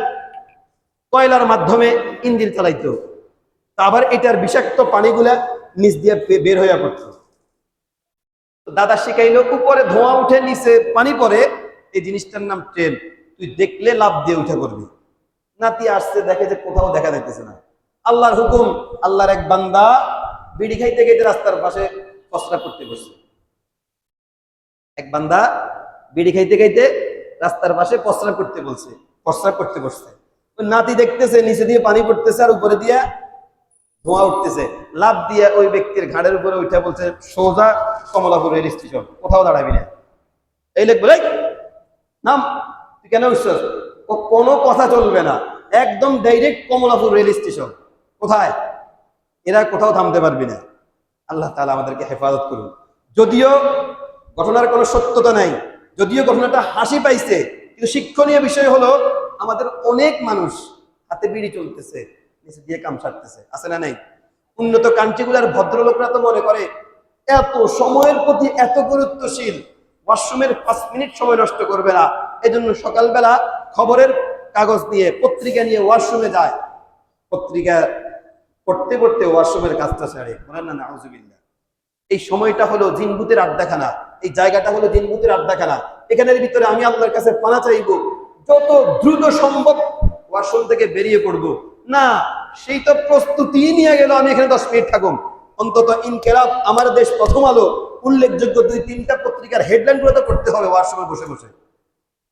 কয়লার মাধ্যমে ইঞ্জিন চালাইতো, তা আবার এটার বিষাক্ত পানিগুলা নিচ দিয়ে বের হইয়া পড়তো। দাদা শিখাইলো, উপরে ধোঁয়া উঠে নিচে পানি পড়ে, এই জিনিসটার নাম ট্রেন, তুই দেখলে লাভ দিয়ে উঠে পড়বি। নাতি আসছে, দেখে যে কোথাও দেখা যাইতেছে না। আল্লাহর হুকুম, আল্লাহর এক বান্দা বিড়ি খাইতে খাইতে রাস্তার পাশে প্রস্রাব করতে বসছে। এক বান্দা বিড়ি খাইতে খাইতে রাস্তার পাশে প্রস্রাব করতে বলছে, প্রস্রাব করতে বসছে। নাতি দেখতেছে নিচে দিয়ে পানি পড়তেছে আর উপরে দিয়ে ধোঁয়া উঠতেছে, লাভ দিয়ে ওই ব্যক্তির ঘাড়ের উপরে উঠে বলছে, সোজা কমলাপুর রেল স্টেশন, কোথাও দাঁড়াবি না। এই লোক বলে, নাম, তুই কেন উঠছিস? ও কোনো কথা চলবে না, একদম ডাইরেক্ট কমলাপুর রেল স্টেশন। কোথায়? এরা কোথাও থামতে পারবি না। আল্লাহ তাআলা আমাদেরকে হেফাজত করুন। যদিও ঘটনার কোনো সত্যতা নাই, যদিও ঘটনাটা হাসি পাইছে, কিন্তু শিক্ষণীয় বিষয় হলো, আমাদের অনেক মানুষ হাতে বিড়ি চলতেছে, নিচে দিয়ে কাম সারতেছে, আছে না নাই? উন্নত কান্ট্রিগুলার ভদ্রলোকরা তো মনে করে এত সময়ের প্রতি এত গুরুত্বশীল, ওয়াশরুমের 5 মিনিট সময় নষ্ট করবে না। এই জন্য সকালবেলা খবরের কাগজ নিয়ে, পত্রিকা নিয়ে ওয়াশরুমে যায়, পত্রিকা পড়তে পড়তে ওয়াশরুমের কাজটা সারে। বলেন না নাউজুবিল্লাহ। এই সময়টা হলো জিনভূতের আড্ডাখানা, এই জায়গাটা হলো জিনভূতের আড্ডাখানা। এখানের ভিতরে আমি আল্লাহর কাছে পানা চাইবো, যত দ্রুত সম্ভব ওয়াশরুম থেকে বেরিয়ে পড়বো। না, সেই তো প্রস্তুতি নিয়ে গেল, আমি এখানে 10 মিনিট থাকুম। অন্তত ইনকেলাব, আমার দেশ, প্রথম আলো, উল্লেখযোগ্য 2-3টা পত্রিকার হেডলাইন গুলো তো করতে হবে ওয়াশরুমে বসে বসে।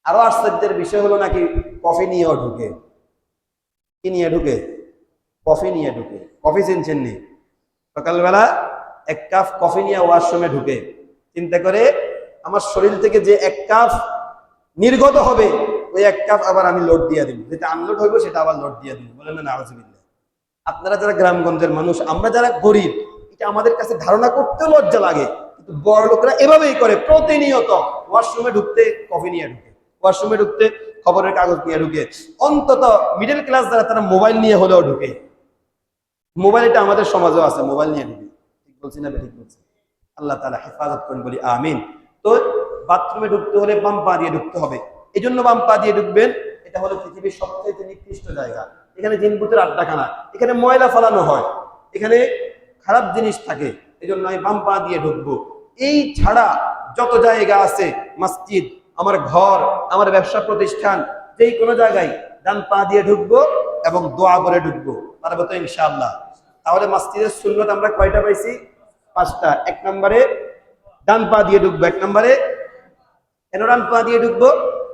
আরো আশ্চর্যের বিষয় হলো নাকি কফি নিয়েও ঢুকে। কি নিয়ে ঢুকে? কফি নিয়ে ঢুকে। কফি চিনছেন নি? সকালবেলা 1 কাপ কফি নিয়ে ওয়াশরুমে ঢুকে, চিন্তা করে আমার শরীর থেকে যে 1 কাপ নির্গত হবে, ওই 1 কাপ আবার আমি লোড দিয়ে দিব, যেটা আনলোড হইব সেটা আবার লোড দিয়ে দিব। বলেন না নাউজুবিল্লাহ। আপনারা যারা গ্রামগঞ্জের মানুষ, আমরা যারা গরিব, এটা আমাদের কাছে ধারণা করতে লজ্জা লাগে, কিন্তু বড় লোকরা এভাবেই করে। প্রতিনিয়ত ওয়াশরুমে ঢুকতে কফি নিয়ে ঢুকে, ওয়াশরুমে ঢুকতে খবরের কাগজ নিয়ে ঢুকে। অন্তত মিডল ক্লাস যারা, তারা মোবাইল নিয়ে হলেও ঢুকে। মোবাইল, এটা আমাদের সমাজেও আছে, মোবাইল নিয়ে ঢুকে। ঠিক বলছি না? ঠিক বলছি। আল্লাহ তাআলা হেফাজত করেন, বলি আমিন। তো বাথরুমে ঢুকতে হলে বাম পা দিয়ে ঢুকতে হবে। এই জন্য বাম পা দিয়ে ঢুকবেন। এটা হলো পৃথিবীর সবচেয়ে নিকৃষ্ট জায়গা। এখানে জিনভূতের আড্ডাখানা, এখানে ময়লা ফেলানো হয়, এখানে খারাপ জিনিস থাকে। এই জন্য আমি বাম পা দিয়ে ঢুকবো। এই ছাড়া যত জায়গা আছে, মসজিদ, আমার ঘর, আমার ব্যবসা প্রতিষ্ঠান, যেই কোনো জায়গায় ডান পা দিয়ে ঢুকবো এবং দোয়া করে ঢুকবো। পারবো তো ইনশাআল্লাহ? তাহলে মসজিদের সুন্নত আমরা কয়টা পাইছি? 5টা। 1 নম্বরে ডান পা দিয়ে ঢুকবো। 1 নম্বরে কেন ডান পা দিয়ে ঢুকবো?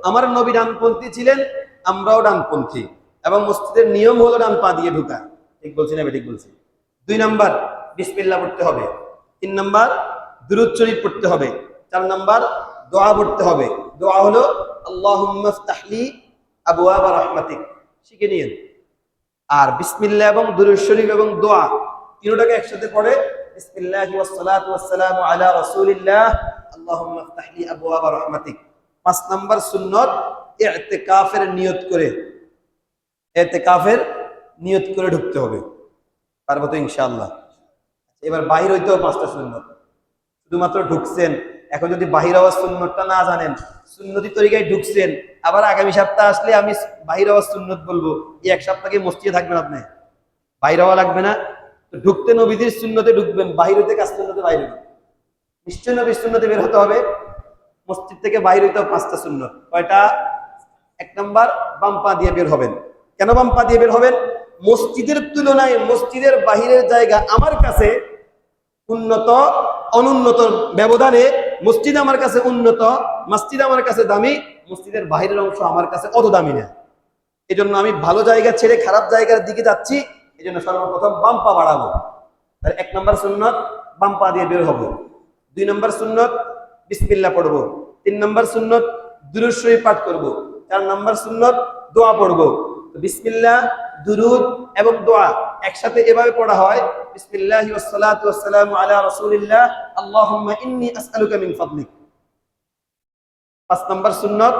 আমার নবী ডানপন্থী ছিলেন, আমরাও ডানপন্থী, এবং মসজিদের নিয়ম হলো ডান পা দিয়ে ঢুকা। ঠিক বলছি না? ঠিক বলছি। 2 নম্বর বিসমিল্লাহ পড়তে হবে। 3 নম্বর দুরূদ শরীফ পড়তে হবে। 4 নম্বর দোয়া পড়তে হবে। দোয়া হলো আল্লাহুম্মা ইফতাহলি আবওয়াবা রাহমাতিক, শিখে নিয়েন। আর বিসমিল্লাহ এবং দুরূদ শরীফ এবং দোয়া তিনটাকে একসাথে পড়ে বিসমিল্লাহি ওয়াস সালাতু ওয়াস সালামু আলা রাসূলিল্লাহ আল্লাহুম্মা ইফতাহলি আবওয়াবা রাহমাতিক। 5 নাম্বার সুন্নত ইতিকাফের নিয়ত করে, ইতিকাফের নিয়ত করে ঢুকতে হবে। পারবো তো ইনশাআল্লাহ? এবার বাহির হইতেও 5টা সুন্নত, শুধুমাত্র ঢুকছেন, এখন যদি বাহির হওয়ার সুন্নতটা না জানেন, সুন্নতি তরিকায় ঢুকছেন, আবার আগামী সপ্তাহ আসলে আমি বাহির হওয়ার সুন্নত বলবো, এই এক সপ্তাহে মসজিদে থাকবেন আপনি, বাহির হওয়া লাগবে না। তো ঢুকতে নবীদের সুন্নতে ঢুকবেন, বাহির হইতে কাজ সুন্নতে বাইরে হবেন। নিশ্চয় নবীর সুন্নতে বের হতে হবে। মসজিদ থেকে বাইর হইতেও 5টা সুন্নত। কয়টা? 1 নাম্বার, বাম পা দিয়ে বের হবেন। কেন বাম পা দিয়ে বের হবেন? মসজিদের তুলনায় মসজিদের বাহিরের জায়গা আমার কাছে উন্নত, অনুন্নত ব্যবধানে মসজিদ আমার কাছে উন্নত, মসজিদ আমার কাছে দামি, মসজিদের বাহিরের অংশ আমার কাছে অত দামি না। এই জন্য আমি ভালো জায়গা ছেড়ে খারাপ জায়গার দিকে যাচ্ছি, এই জন্য সর্বপ্রথম বাম পা বাড়াবো। তাহলে 1 নম্বর সুন্নত বাম পা দিয়ে বের হবো। 2 নম্বর সুন্নত বিসমিল্লাহ পড়বো। 3 নম্বর সুন্নত দুরূদ শরীফ পাঠ করবো। 4 নম্বর সুন্নত দোয়া পড়বো। বিসমিল্লাহ, দুরূদ এবং দোয়া একসাথে এভাবে পড়া হয়, বিসমিল্লাহি ওয়াস সালাতু ওয়াস সালামু আলা রাসূলিল্লাহ আল্লাহুম্মা ইন্নী আসআলুকা মিন ফাদলিক। 5 নম্বর সুন্নত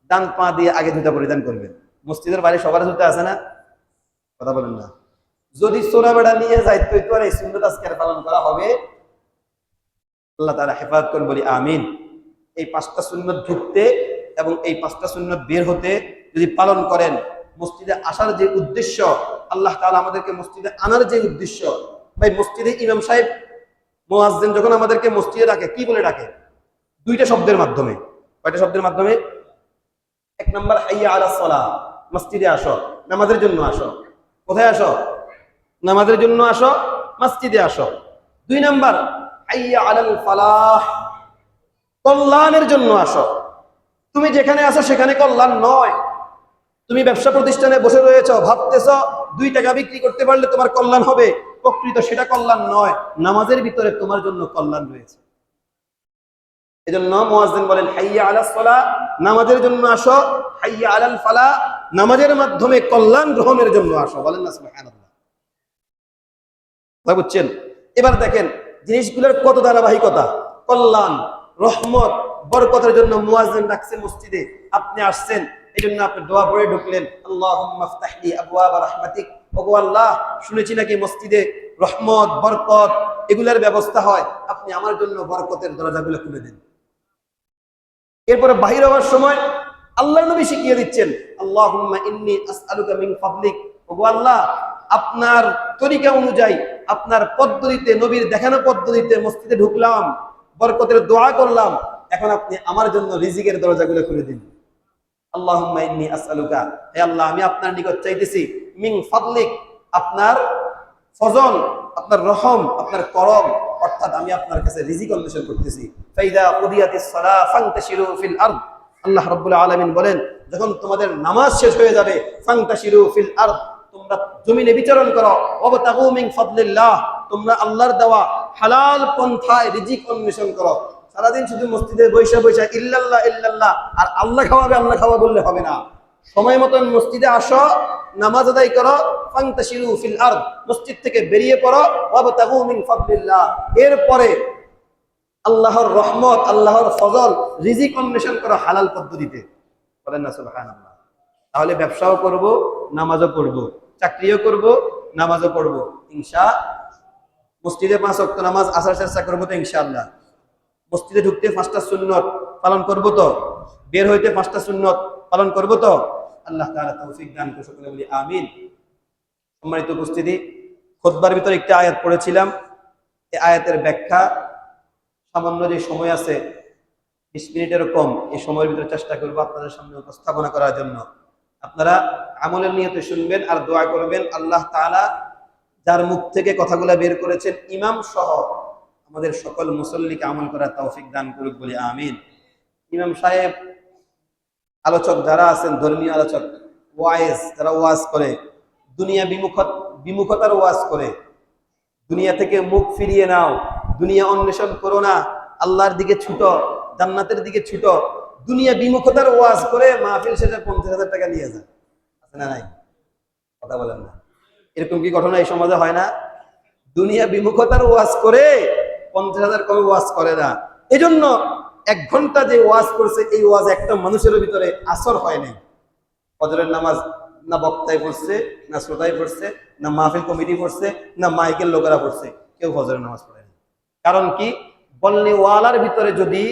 ডান পা দিয়ে আগে জুতা পরিধান করবেন। মসজিদের বাইরে সবার জুতা আছে না? কথা বলেন না। যদি সোনা বেড়া নিয়ে যায় তো আর এই সুন্নত আজকে পালন করা হবে? আল্লাহ তাআলা হেফাজত করুন, বলি আমিন। এই 5টা সুন্নত ঢুকতে এবং এই 5টা সুন্নত বের হতে যদি পালন করেন, মসজিদে আসার যে উদ্দেশ্য, আল্লাহ তাআলা আমাদেরকে মসজিদে আনার যে উদ্দেশ্য, ভাই মসজিদে ইমাম সাহেব মুয়াজ্জিন যখন আমাদেরকে মসজিদে ডাকে, কি বলে ডাকে? 2টা শব্দের মাধ্যমে। কয়টা শব্দের মাধ্যমে? 1 নাম্বার হাইয়া আলাস সালাহ, মসজিদে আসো, নামাজের জন্য আসো। কোথায় আসো? নামাজের জন্য আসো, মসজিদে আসো। 2 নাম্বার হাইয়া আলাল ফালাহ, কল্যাণের জন্য আসো। তুমি যেখানে আসো সেখানে কল্যাণ নয়। তুমি ব্যবসা প্রতিষ্ঠানে বসে রয়েছ, ভাবতেছ 2 টাকা বিক্রি করতে পারলে তোমার কল্যাণ হবে, প্রকৃত সেটা কল্যাণ নয়। নামাজের ভিতরে তোমার জন্য কল্যাণ রয়েছে। এজন্য মুয়াজ্জিন বলেন হাইয়া আলাস সালাহ, নামাজের জন্য আসো, হাইয়া আলাল ফালাহ, নামাজের মাধ্যমে কল্যাণ গ্রহণের জন্য আসো। বলেন না সুবহানাল্লাহ? বুঝছেন? এবার দেখেন জিনিসগুলোর কত ধারাবাহিকতা। কল্যাণ, রহমত, বরকতের জন্য মুয়াজ্জিন ডাকছে মসজিদে, আপনি আসছেন, এই জন্য আপনি দোয়া পড়ে ঢুকলেন, আল্লাহুম্মা ইফতাহলি আবওয়াবা রাহমাতিক। ওগো আল্লাহ, শুনেছি নাকি মসজিদে রহমত, বরকত এগুলার ব্যবস্থা হয়, আপনি আমার জন্য বরকতের দরজাগুলো খুলে দিন। এরপরে বাহির হওয়ার সময় আল্লাহর নবী শিখিয়ে দিচ্ছেন, আল্লাহুম্মা ইন্নী আসআলুকা মিন ফাদলিক। ওগো আল্লাহ, আপনার তরিকা অনুযায়ী, আপনার পদ্ধতিতে, নবীর দেখানো পদ্ধতিতে মসজিদে ঢুকলাম, বরকতের দোয়া করলাম, এখন আপনি আমার জন্য রিজিকের দরজাগুলো খুলে দিন। আল্লাহুম্মা ইন্নী আসআলুকা, হে আল্লাহ, আমি আপনার নিকট চাইতেছি, মিন ফাদলিক, আপনার ফজল, আপনার রহম, আপনার করম, অর্থাৎ আমি আপনার কাছে রিজিক অন্বেষণ করতেছি। ফাইদা কুদিয়াতিস সালাহ ফান্তাশিরু ফিল আরদ, আল্লাহ রাব্বুল আলামিন বলেন, যখন তোমাদের নামাজ শেষ হয়ে যাবে, ফান্তাশিরু ফিল আরদ, তোমরা জমিনে বিচরণ করো, ওয়াবতাগু মিন ফাদলিল্লাহ, তোমরা আল্লাহর দেওয়া হালাল পন্থায় রিজিক অন্বেষণ করো। সারাদিন শুধু মসজিদে বৈশা বৈশা ইল্লাল্লাহ ইল্লাল্লাহ আর আল্লাহ খাওয়াবে আল্লাহ খাওয়া বললে হবে না। সময় মতন মসজিদে আসো, নামাজ আদায় করো, ফান্তাশিরু ফিল আরদ, মসজিদ থেকে বেরিয়ে পড়ো, ওয়াবতাগু মিন ফাদলিল্লাহ, এরপরে আল্লাহর রহমত, আল্লাহর ফজল, রিজিক অন্বেষণ করো হালাল পদ্ধতিতে। বলেন না সুবহানাল্লাহ? তাহলে ব্যবসাও করব, নামাজও পড়বো, চাকরিও করব, নামাজও পড়বো, ইনশাআল্লাহ। মসজিদে 5 ওয়াক্ত নামাজ আসার চেষ্টা করবো তো ইনশাআল্লাহ। মসজিদে ঢুকতে 5টা সুন্নত পালন করবো তো, বের হইতে 5টা সুন্নত পালন করবো তো। আল্লাহ তাআলা তৌফিক দান করুন, সকলে বলি আমিন। সম্মানিত উপস্থিতি, খুতবার ভিতরে একটা আয়াত পড়েছিলাম, এই আয়াতের ব্যাখ্যা সামান্য যে সময় আছে 20 মিনিটের কম, এই সময়ের ভিতরে চেষ্টা করবো আপনাদের সামনে উপস্থাপনা করার জন্য। আপনারা আমলের নিয়তে শুনবেন আর দোয়া করবেন, আল্লাহ তাআলা যার মুখ থেকে কথাগুলো বের করেছেন, ইমাম সহ আমাদের সকল মুসল্লিকে আমল করার তৌফিক দান করুক, বলি আমিন। ইমাম সাহেব, আলোচক যারা আছেন, ধর্মীয় আলোচক, ওয়াইজ যারা ওয়াজ করে, দুনিয়া বিমুখতার ওয়াজ করে, দুনিয়া থেকে মুখ ফিরিয়ে নাও, দুনিয়া অন্বেষণ করো না, আল্লাহর দিকে ছুটো, জান্নাতের দিকে ছুটো, দুনিয়া বিমুখতার ওয়াজ করে মাহফিল শেষে 50,000 টাকা নিয়ে যায়, আছে না নাই? কথা বলেন না, এরকম কি ঘটনা এই সমাজে হয় না? দুনিয়া বিমুখতার ওয়াজ করে 50,000 কমে ওয়াজ করে না। এজন্য 1 ঘন্টা যে ওয়াজ করছে, এই ওয়াজ একটা মানুষের ভিতরে আসর হয় নাই। ফজরের নামাজ না বক্তায় পড়ছে, না শ্রোতায় পড়ছে, না মাহফিল কমিটি পড়ছে, না মাইকের লোকেরা পড়ছে, কেউ ফজরের নামাজ পড়ে না। কারণ কি? বললে ওয়ালার ভিতরে যদি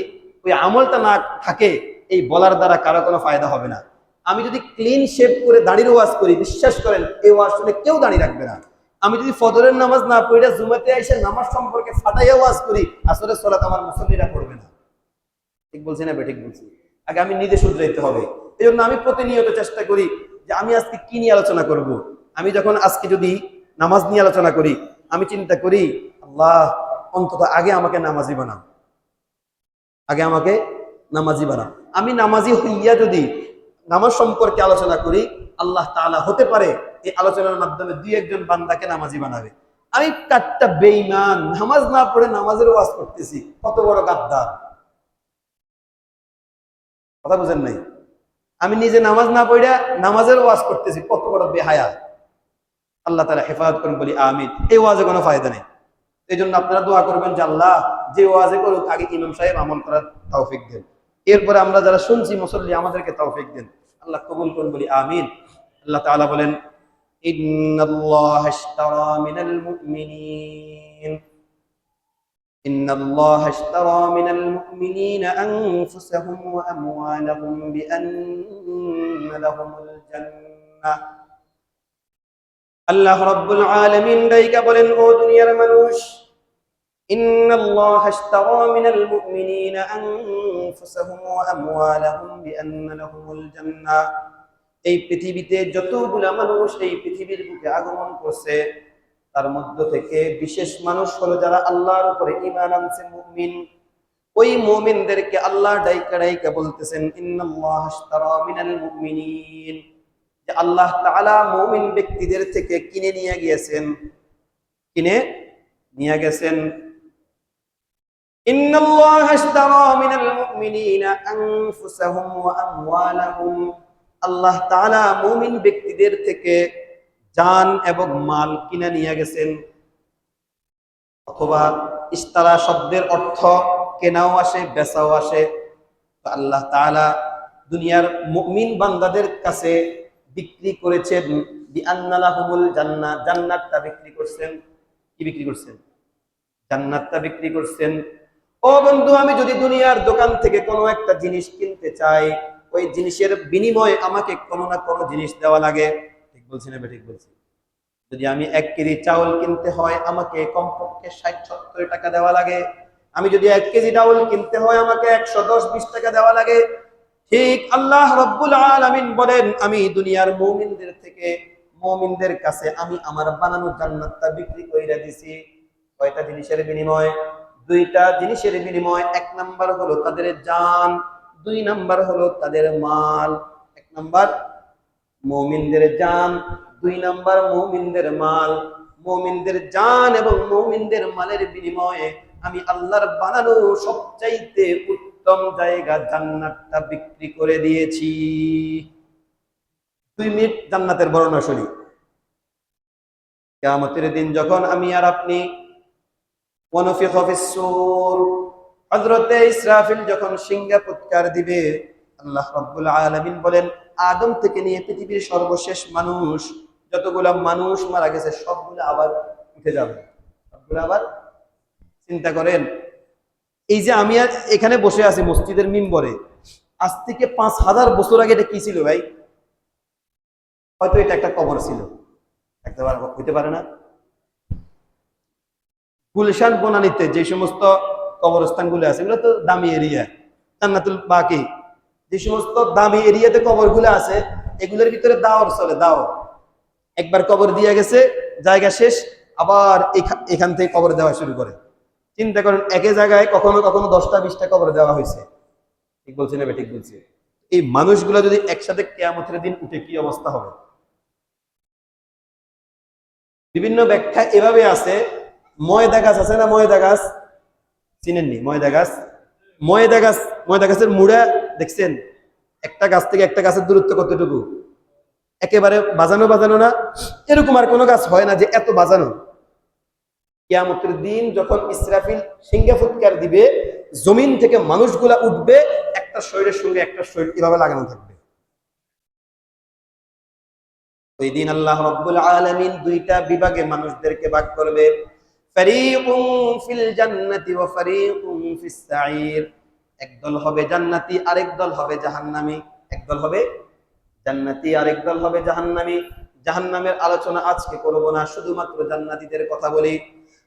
ওই আমলটা না থাকে, এই বলার দ্বারা কারো কোনো ফায়দা হবে না। আমি যদি ক্লিন শেভ করে দাড়ির ওয়াজ করি, বিশ্বাস করেন এই ওয়াজ শুনে কেউ দাঁড়িয়ে রাখবে না। আমি যদি ফজরের নামাজ না পড়ে জুমাতে এসে নামাজ সম্পর্কে ফাটাইয়া ওয়াজ করি, আসরের সালাত আমার মুসল্লিরা পড়বে না। ঠিক বলছি না বেঠিক বলছি? আগে আমি নিজে শুধরাইতে হবে। এই জন্য আমি প্রতিনিয়ত চেষ্টা করি যে আমি আজকে কি নিয়ে আলোচনা করব। আমি যখন আজকে যদি নামাজ নিয়ে আলোচনা করি, আমি চিন্তা করি আল্লাহ অন্তত আগে আমাকে নামাজি বানাও, আগে আমাকে নামাজি বানাও। আমি নামাজি হইয়া যদি নামাজ সম্পর্কে আলোচনা করি, আল্লাহ তাআলা হতে পারে এই আলোচনার মাধ্যমে 2-1 জন বান্দাকে নামাজি বানাবে। আমি কাটটা বেঈমান, নামাজ না পড়ে নামাজের ওয়াজ করতেছি, কত বড় গাদ্দার! কথা বুঝেন নাই? আমি নিজে নামাজ না পড়ে নামাজের ওয়াজ করতেছি, কত বড় বেহায়া! আল্লাহ তাআলা হেফাজত করুন, বলি আমিন। এই ওয়াজে কোনো ফায়দা নেই। এই জন্য আপনারা দোয়া করবেন যে আল্লাহ যে ওয়াজে করুক আগে ইমাম সাহেব আমল করার তৌফিক দেন, এরপরে আমরা যারা শুনছি মুসল্লি আমাদেরকে তৌফিক দেন। আল্লাহ কবুল করুন, বলি আমিন। আল্লাহ তাআলা বলেন ইন্নাল্লাহা ইশতারা মিনাল মুমিনিন ইন্নাল্লাহা ইশতারা মিনাল মুমিনিনা আনফুসাহুম ওয়া আমওয়ালাহুম বিআন্না লাহুমুল জান্নাহ। আল্লাহ রাব্বুল আলামিন ডাইকা বলেন, ও দুনিয়ার মানুষ, ইন্নাল্লাহা ইশতারা মিনাল মুমিনিনা আনফুসাহুম ওয়া আমওয়ালাহুম বিআন্না লাহুমুল জান্নাহ। এই পৃথিবীতে যতগুলা মানুষ এই পৃথিবীর বুকে আগমন করছে, তার মধ্য থেকে বিশেষ মানুষ হলো যারা আল্লাহর উপরে ঈমান আনছে, মুমিন। ওই মুমিনদেরকে আল্লাহ ডাইকা ডাইকা বলতেছেন ইন্নাল্লাহা ইশতারা মিনাল মুমিনিন, যে আল্লাহ তাআলা মুমিন ব্যক্তিদের থেকে কিনে নিয়ে গিয়েছেন, কিনে নিয়ে গেছেন। ইন্নাল্লাহা ইশতারা মিনাল মুমিনিনা আনফুসাহুম ওয়া আমওয়ালাহুম, আল্লাহ তাআলা মুমিন ব্যক্তিদের থেকে জান এবং মাল কিনে নিয়ে গেছেন। অথবা ইশতারা শব্দের অর্থ কেনাও আসে, বেচাও আসে। আল্লাহ তাআলা দুনিয়ার মুমিন বান্দাদের কাছে বিক্রি করেছেন বিআন্না লাহুমুল জান্নাহ, জান্নাতটা বিক্রি করছেন। কি বিক্রি করছেন? জান্নাতটা বিক্রি করছেন। ও বন্ধু, আমি যদি দুনিয়ার দোকান থেকে কোনো একটা জিনিস কিনতে চাই, ওই জিনিসের বিনিময়ে আমাকে কোনো না কোনো জিনিস দেওয়া লাগে। ঠিক বলছি না ঠিক বলছি? যদি আমি 1 কেজি চাউল কিনতে হয়, আমাকে কমপক্ষে 60-70 টাকা দেওয়া লাগে। আমি যদি 1 কেজি চাউল কিনতে হয়, আমাকে 110-20 টাকা দেওয়া লাগে। ঠিক আল্লাহ রাব্বুল আলামিন বলেন, আমি দুনিয়ার মুমিনদের থেকে মুমিনদের কাছে আমি আমার বানানো জান্নাতটা বিক্রি কইরা দিছি। কয়টা জিনিসের বিনিময়? 2টা জিনিসের বিনিময়। 1 নাম্বার হলো তাদের জান, 2 নাম্বার হলো তাদের মাল। 1 নাম্বার মুমিনদের জান, 2 নাম্বার মুমিনদের মাল। মুমিনদের জান এবং মুমিনদের মালের বিনিময়ে আমি আল্লাহর বানানো সবচাইতে উত্তম জায়গা জান্নাতটা বিক্রি করে দিয়েছি। 2 মিনিট জান্নাতের বর্ণনা শুনি। কিয়ামতের দিন যখন আমি আর আপনি ওয়ানুফিখা ফিস-সূর, হযরতে ইসরাফিল যখন সিংহা ফুৎকার দিবে, আল্লাহ রাব্বুল আলামিন বলেন আদম থেকে নিয়ে পৃথিবীর সর্বশেষ মানুষ, যতগুলা মানুষ মারা গেছে সবগুলো আবার উঠে যাবে। সবগুলো আবার, চিন্তা করেন, এই যে আমি আর এখানে বসে আছি মসজিদের মিম্বরে, আজ থেকে 5000 বছর আগে এটা কি ছিল ভাই? হয়তো এটা একটা কবর ছিল, হইতে পারে না? গুলশান বনানীতে যে সমস্ত কবরস্থানগুলো আছে, এগুলো তো দামি এরিয়া। জান্নাতুল বাকি যে সমস্ত দামি এরিয়াতে কবরগুলো আছে, এগুলোর ভিতরে দাওর চলে, দাওর। একবার কবর দিয়ে গেছে, জায়গা শেষ, আবার এখান থেকে কবর দেওয়া শুরু করে। চিন্তা করেন, একই জায়গায় কখনো কখনো 10টা-20টা কবর দেওয়া হয়েছে। ঠিক বলছি না ঠিক বলছি? এই মানুষগুলো যদি একসাথে কিয়ামতের দিন উঠে কি অবস্থা হবে? বিভিন্ন ব্যাখ্যা এভাবে আছে। ময়দা গাছ আছে না, ময়দা গাছ চিনেননি? ময়দা গাছ, ময়দা গাছ, ময়দা গাছের মুড়া দেখছেন একটা গাছ থেকে একটা গাছের দূরত্ব কতটুকু, একেবারে বাজানো বাজানো না, এরকম আর কোনো গাছ হয় না যে এত বাজানো। কিয়ামতের দিন যখন ইসরাফিল সিংহা ফুৎকার দিবে, জমিন থেকে মানুষগুলা উঠবে, একটা শরীরের সঙ্গে একটা শরীর এভাবে লাগানো থাকবে। ওই দিন আল্লাহ রাব্বুল আলামিন দুইটা বিভাগে মানুষদেরকে ভাগ করবে, ফারীকুম ফিল জান্নাতি ওয়া ফারীকুম ফিস সাঈর। একদল হবে জান্নাতি, আরেক দল হবে জাহান্নামী। একদল হবে জান্নাতি, আরেক দল হবে জাহান্নামী। জাহান্নামের আলোচনা আজকে করব না, শুধুমাত্র জান্নাতীদের কথা বলি।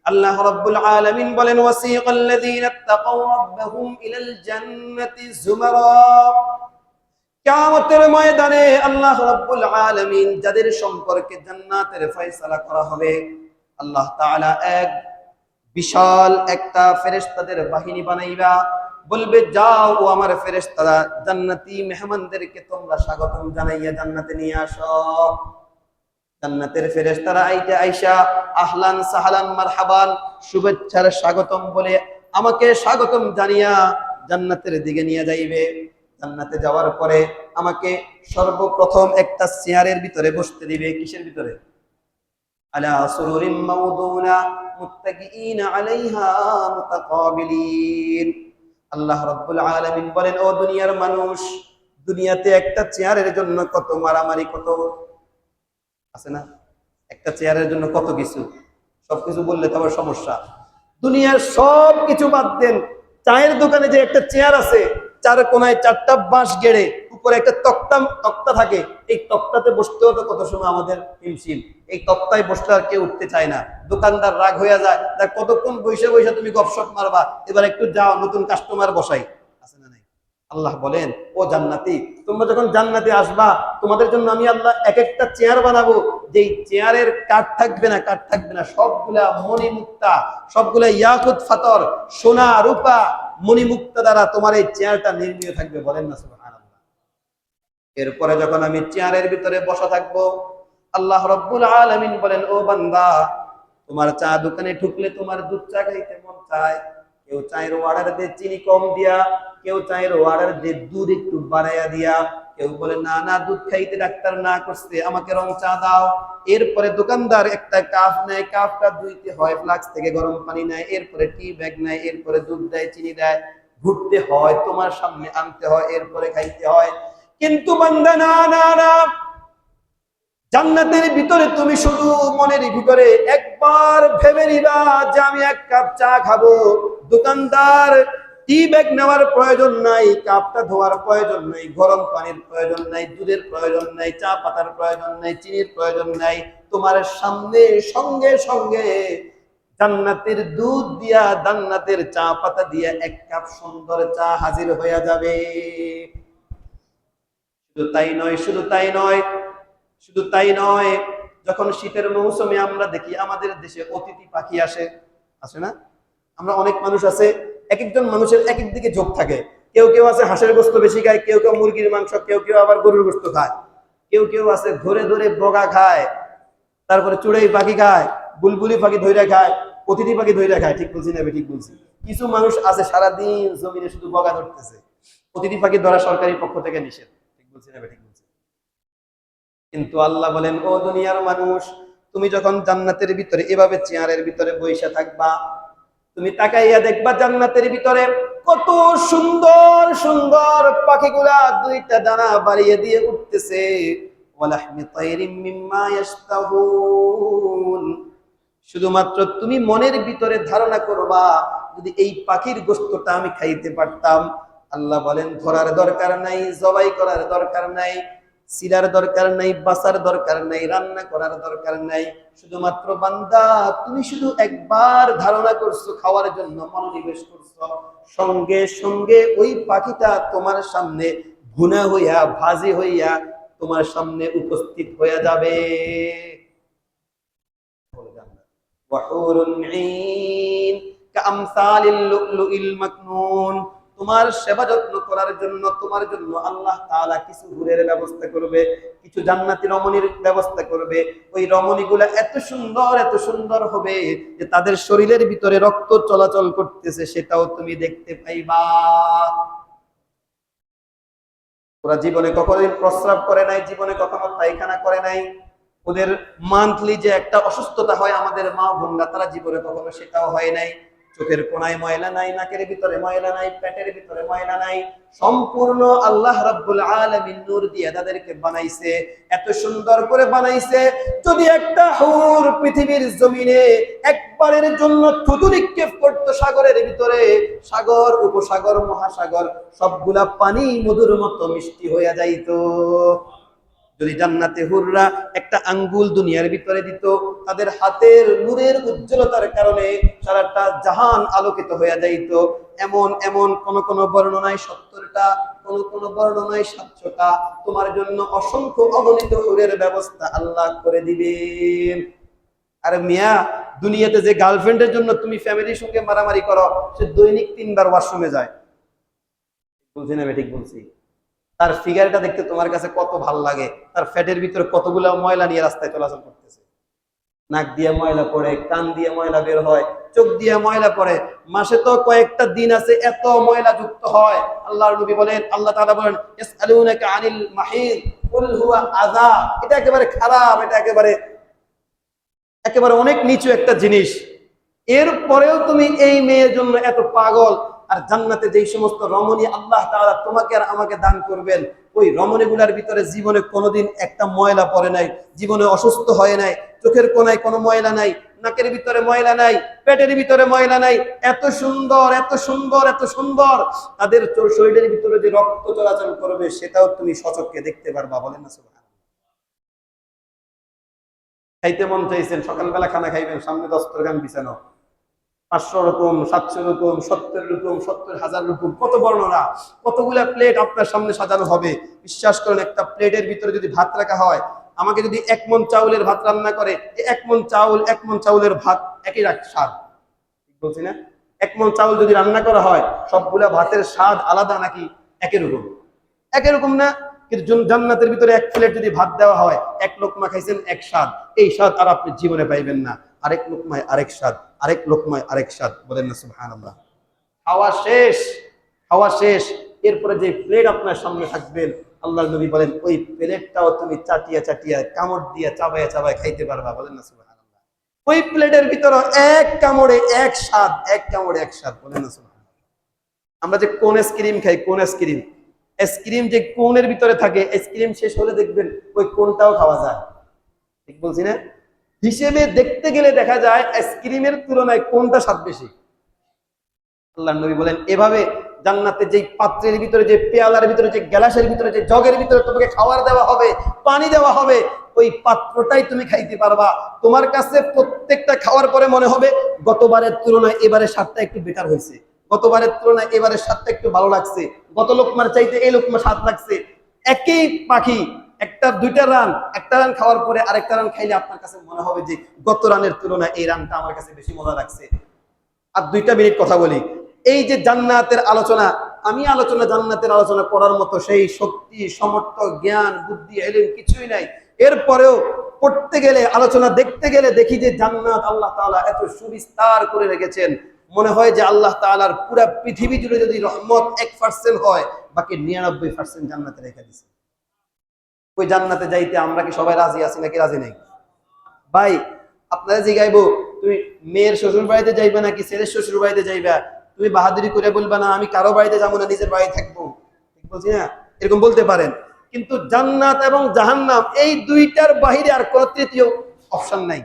আল্লাহ রাব্বুল আলামিন বলেন, ওয়াসিকাল্লাযীনা তাকাউ রাব্বাহুম ইলাল জান্নাতি যুমারা। কিয়ামতের ময়দানে আল্লাহ রাব্বুল আলামিন যাদের সম্পর্কে জান্নাতের ফয়সালা করা হবে, আল্লাহ তাআলা এক বিশাল একটা ফেরেশতাদের বাহিনী বানাইবা, বলবে যাও ও আমার ফেরেশতারা, জান্নাতি মেহমানদেরকে তোমরা স্বাগতম জানাইয়া জান্নাতে নিয়ে আসো। জান্নাতের ফেরেশতারা আইসা আহলান সাহলান মারহাবান, শুভেচ্ছার স্বাগতম বলে আমাকে স্বাগতম জানিয়া জান্নাতের দিকে নিয়ে যাইবে। জান্নাতে যাওয়ার পরে আমাকে সর্বপ্রথম একটা চেয়ারের ভিতরে বসতে দিবে। কিসের ভিতরে? আলা সুরুরিম মাউদুনা মুত্তাকিইনা আলাইহা মুতাকাবিলিন। আল্লাহ রাব্বুল আলামিন বলেন, ও দুনিয়ার মানুষ, দুনিয়াতে একটা চেয়ারের জন্য কত মারামারি, কত আছে না? একটা চেয়ারের জন্য কত কিছু, সবকিছু বললে তো আবার সমস্যা। দুনিয়ার সব কিছু বাদ দেন, চায়ের দোকানে যে একটা চেয়ার আছে, চার কোনায় চারটা বাঁশ গেড়ে উপরে একটা তক্তা থাকে, এই তক্তাতে বসতেও তো কত সময় আমাদের হিমশিম। এই তক্তায় বসলে আর কেউ উঠতে চায় না, দোকানদার রাগ হয়ে যায়, তার কতক্ষণ বসে বসে তুমি গপসপ মারবা, এবার একটু যাও, নতুন কাস্টমার বসাই। আছে না নাই? আল্লাহ বলেন, ও জান্নাতি, তোমরা যখন জান্নাতে আসবা, তোমাদের জন্য আমি আল্লাহ এক একটা চেয়ার বানাবো, যেই চেয়ারের কাঠ থাকবে না, কাঠ থাকবে না, সবগুলা মণিমুক্তা, সবগুলা ইয়াকুত ফাতর, সোনা রূপা মণিমুক্তা দ্বারা তোমার এই চেয়ারটা নির্মিত থাকবে। বলেন না সুবহানাল্লাহ। এরপরে যখন আমি চেয়ারের ভিতরে বসা থাকবো, আল্লাহ রাব্বুল আলামিন বলেন, ও বান্দা, তোমার চা দোকানে ঢুকলে তোমার দুধ চা খাইতে মন চায়, কেউ চায়ের অর্ডার দিয়ে চিনি কম দিয়া, কেউ চায়ের অর্ডার দিয়ে দুধ একটু বাড়াইয়া দিয়া, কেউ বলে না না, দুধ খাইতে ডাক্তার না করছে, আমাকে রং চা দাও। এরপরে দোকানদার একটা কাপ নেয়, কাপটা ধুইতে হয়, ফ্লাক্স থেকে গরম পানি নেয়, এরপরে টি ব্যাগ নেয়, এরপরে দুধ দেয়, চিনি দেয়, ঘুরতে হয়, তোমার সামনে আনতে হয়, এরপরে খাইতে হয়। কিন্তু বান্দা, না না না, জান্নাতের ভিতরে তুমি শুধু মনের ভিতরে একবার ভেবে নিবা যে আমি এক কাপ চা খাবো। দোকানদার টি ব্যাগ নেওয়ার প্রয়োজন নাই, কাপটা ধোয়ার প্রয়োজন নাই, গরম পানির প্রয়োজন নাই, দুধের প্রয়োজন নাই, চা পাতার প্রয়োজন নাই, চিনির প্রয়োজন নাই। তোমার সামনে সঙ্গে সঙ্গে জান্নাতের দুধ দিয়া, জান্নাতের চা পাতা দিয়া এক কাপ সুন্দর চা হাজির হয়ে যাবে। শুধু তাই নয়, শুধু তাই নয়, শুধু তাই নয়, যখন শীতের মৌসুমে আমরা দেখি আমাদের দেশে অতিথি পাখি আসে, আসে না? আমরা অনেক মানুষ আছে, এক একজন মানুষের এক এক দিকে ঝোঁক থাকে। কেউ কেউ আছে হাঁসের গোস্ত বেশি খায়, কেউ কেউ মুরগির মাংস, কেউ কেউ আবার গরুর গোস্ত খায়, কেউ কেউ আছে ধরে ধরে বগা খায়, তারপরে চুড়াই পাখি খায়, বুলবুলি পাখি ধৈরা খায়, অতিথি পাখি ধৈরা খায়। ঠিক বলছি না? ঠিক বলছি। কিছু মানুষ আছে সারাদিন জমিনে শুধু বগা ধরতেছে, অতিথি পাখি ধরা সরকারি পক্ষ থেকে নিষেধ। ঠিক বলছি না? ঠিক বলছি। কিন্তু আল্লাহ বলেন, ও দুনিয়ার মানুষ, তুমি যখন জান্নাতের ভিতরে এভাবে চেয়ারের ভিতরে বসে থাকবা, তুমি তাকাইয়া দেখবা জান্নাতের ভিতরে কত সুন্দর সুন্দর পাখিগুলা দুইটা ডানা বাড়িয়ে দিয়ে উঠতেছে। ওয়ালাহমি তায়রিম মিম্মা ইয়াশতাহুন। শুধুমাত্র তুমি মনের ভিতরে ধারণা করবা, যদি এই পাখির গোশতটা আমি খাইতে পারতাম। আল্লাহ বলেন, ধরার দরকার নাই, জবাই করার দরকার নাই, সিলার দরকার নাই, বাসার দরকার নাই, রান্না করার দরকার নাই। শুধুমাত্র বান্দা, তুমি শুধু একবার ধারণা করছো, খাওয়ার জন্য মনোনিবেশ করছো, সঙ্গে সঙ্গে ওই পাখিটা তোমার সামনে ভুনা হইয়া, ভাজি হইয়া তোমার সামনে উপস্থিত হয়ে যাবে। তোমার সেবা যত্ন করার জন্য তোমার জন্য আল্লাহ তাআলা কিছু হুরের ব্যবস্থা করবে, কিছু জান্নাতি রমণীর ব্যবস্থা করবে। ওই রমণীগুলা এত সুন্দর হবে যে তাদের শরীরের ভিতরে রক্ত চলাচল করতেছে, সেটাও তুমি দেখতে পাইবা। ওরা জীবনে কখনোই প্রস্রাব করে নাই, জীবনে কখনো পায়খানা করে নাই। ওদের মান্থলি যে একটা অসুস্থতা হয় আমাদের মা বোনরা, তারা জীবনে কখনো সেটাও হয় নাই। চোখের কোণায় ময়লা নাই, নাকের ভিতরে ময়লা নাই, পেটের ভিতরে ময়লা নাই। সম্পূর্ণ আল্লাহ রাব্বুল আলামিন নূর দিয়ে তাদেরকে বানাইছে, এত সুন্দর করে বানাইছে। যদি একটা হুর পৃথিবীর জমিনে একবারের জন্য থুতু নিক্ষেপ করতো সাগরের ভিতরে, সাগর, উপসাগর, মহাসাগর সবগুলা পানি মধুর মতো মিষ্টি হইয়া যাইতো। যদি জান্নাতে হুররা একটা আঙ্গুল দুনিয়ার ভিতরে দিত, তাদের হাতের নূরের উজ্জ্বলতার কারণে সারাটা জাহান আলোকিত হয়ে যাইত। এমন এমন কোন বর্ণনায় 70টা, কোন বর্ণনায় 700টা, তোমার জন্য অসংখ্য অগণিত হুরের ব্যবস্থা আল্লাহ করে দিবেন। আর মিয়া, দুনিয়াতে যে গার্লফ্রেন্ডের জন্য তুমি ফ্যামিলির সঙ্গে মারামারি করো, সে দৈনিক 3 বার ওয়াশরুমে যায়। বলছি না ঠিক বলছি? তার ফিগারটা দেখতে তোমার কাছে কত ভালো লাগে, তার ফ্যাটের ভিতরে কতগুলো ময়লা নিয়ে রাস্তায় চলাচল করতেছে। নাক দিয়ে ময়লা পড়ে, কান দিয়ে ময়লা বের হয়, চোখ দিয়ে ময়লা পড়ে। মাসে তো কয়েকটা দিন আছে এত ময়লা যুক্ত হয়। আল্লাহর নবী বলেন, আল্লাহ তাআলা বলেন, ইয়াসআলুনাকা আনিল মাহিদ কুল হুয়া আযা। এটা একেবারে খারাপ, এটা একেবারে একেবারে অনেক নিচু একটা জিনিস। এরপরেও তুমি এই মেয়ের জন্য এত পাগল। আর জান্নাতে যেই সমস্ত রমণী আল্লাহ তাআলা তোমাকে আর আমাকে দান করবেন, ওই রমণীগুলার ভিতরে জীবনে কোনোদিন একটা ময়লা পড়ে নাই, জীবনে অসুস্থ হয় নাই, চোখের কোণায় কোনো ময়লা নাই, নাকের ভিতরে ময়লা নাই, পেটের ভিতরে ময়লা নাই। এত সুন্দর, এত সুন্দর, এত সুন্দর। তাদের শরীরের ভিতরে যে রক্ত চলাচল করবে সেটাও তুমি সচক্ষে দেখতে পারবা। বলেন না সুবহানাল্লাহ। খাইতে মন চাইছেন, সকালবেলা খানা খাইবেন, সামনে দস্তরখান বিছানো, 500 রকম, 700 রকম, 70 রকম, 70,000 রকম, কত বর্ণনা, কতগুলা প্লেট আপনার সামনে সাজানো হবে। বিশ্বাস করেন, একটা প্লেটের ভিতরে যদি ভাত রাখা হয়, আমাকে যদি 1 মণ চাউলের ভাত রান্না করে, 1 মণ চাউল, 1 মণ চাউলের ভাত একই স্বাদ, ঠিক বলছি না? 1 মণ চাউল যদি রান্না করা হয়, সবগুলা ভাতের স্বাদ আলাদা নাকি একই রকম? একই রকম না? কিন্তু জান্নাতের ভিতরে 1 প্লেট যদি ভাত দেওয়া হয়, 1 লোকমা খাইছেন 1 স্বাদ, এই স্বাদ আর আপনি জীবনে পাইবেন না। আরেক লোকমায় আরেক স্বাদ, আরেক লোকমায় আরেক স্বাদ। বলেন না সুবহানাল্লাহ। খাওয়া শেষ, খাওয়া শেষ। এরপরে যে প্লেট আপনার সামনে থাকবেন, আল্লাহর নবী বলেন ওই প্লেটটাও তুমি চাটিয়া চাটিয়া, কামড় দিয়ে চাবায়া চাবায়া খাইতে পারবা। বলেন না সুবহানাল্লাহ। ওই প্লেটের ভিতরে 1 কামড়ে 1 স্বাদ, 1 কামড়ে 1 স্বাদ। বলেন না সুবহানাল্লাহ। আমরা যে কোন আইসক্রিম খাই, কোন আইসক্রিম, আইসক্রিম যে কোনের ভিতরে থাকে, আইসক্রিম শেষ হলে দেখবেন ওই কোনটাও খাওয়া যায়, ঠিক বলছি না? হিসেবে দেখতে গেলে দেখা যায় আইসক্রিমের তুলনায় কোনটা স্বাদ বেশি। আল্লাহর নবী বলেন এভাবে জান্নাতে যে পাত্রের ভিতরে, যে পেয়ালার ভিতরে, যে গ্লাসের ভিতরে, যে জগের ভিতরে তোমাকে খাবার দেওয়া হবে, পানি দেওয়া হবে, ওই পাত্রটাই তুমি খাইতে পারবা। তোমার কাছে প্রত্যেকটা খাওয়ার পরে মনে হবে গতবারের তুলনায় এবারে স্বাদটা একটু বেটার হয়েছে, গতবারের তুলনায় এবারে স্বাদটা একটু ভালো লাগছে, গত লোকমার চাইতে এই লোকমা স্বাদ লাগছে। একই পাখি, একটা 2টা রান, একটা রান খাওয়ার পরে আরেকটা রান খাইলে আপনার কাছে মনে হবে যে গত রানের তুলনায় এই রানটা আমার কাছে বেশি মজা লাগছে। আর 2টা মিনিট কথা বলি। এই যে জান্নাতের আলোচনা, আমি আলোচনা, জান্নাতের আলোচনা করার মতো সেই শক্তি, সমর্থ, জ্ঞান, বুদ্ধি, এলেম কিছুই নাই। এরপরেও পড়তে গেলে, আলোচনা দেখতে গেলে দেখি যে জান্নাত আল্লাহ তাআলা এত সুবিস্তার করে রেখেছেন। মনে হয় যে আল্লাহ তাআলার পুরো পৃথিবী জুড়ে যদি রহমত 1% হয়, বাকি 99% জান্নাতে রেখে দিয়েছে। ওই জান্নাতে যাইতে আমরা কি সবাই রাজি আছি নাকি রাজি নেই? ভাই, আপনারা জিগাইবো তুমি মেয়ের শ্বশুর বাড়িতে যাইবা নাকি ছেলের শ্বশুর বাড়িতে যাইবা, তুমি বাহাদুরি করে বলবা না আমি কারো বাড়িতে যাবো না, নিজের বাড়ি থাকবো, ঠিক বলছি না? এরকম বলতে পারেন। কিন্তু জান্নাত এবং জাহান্নাম এই 2টার বাহিরে আর কোনো তৃতীয় অপশন নাই।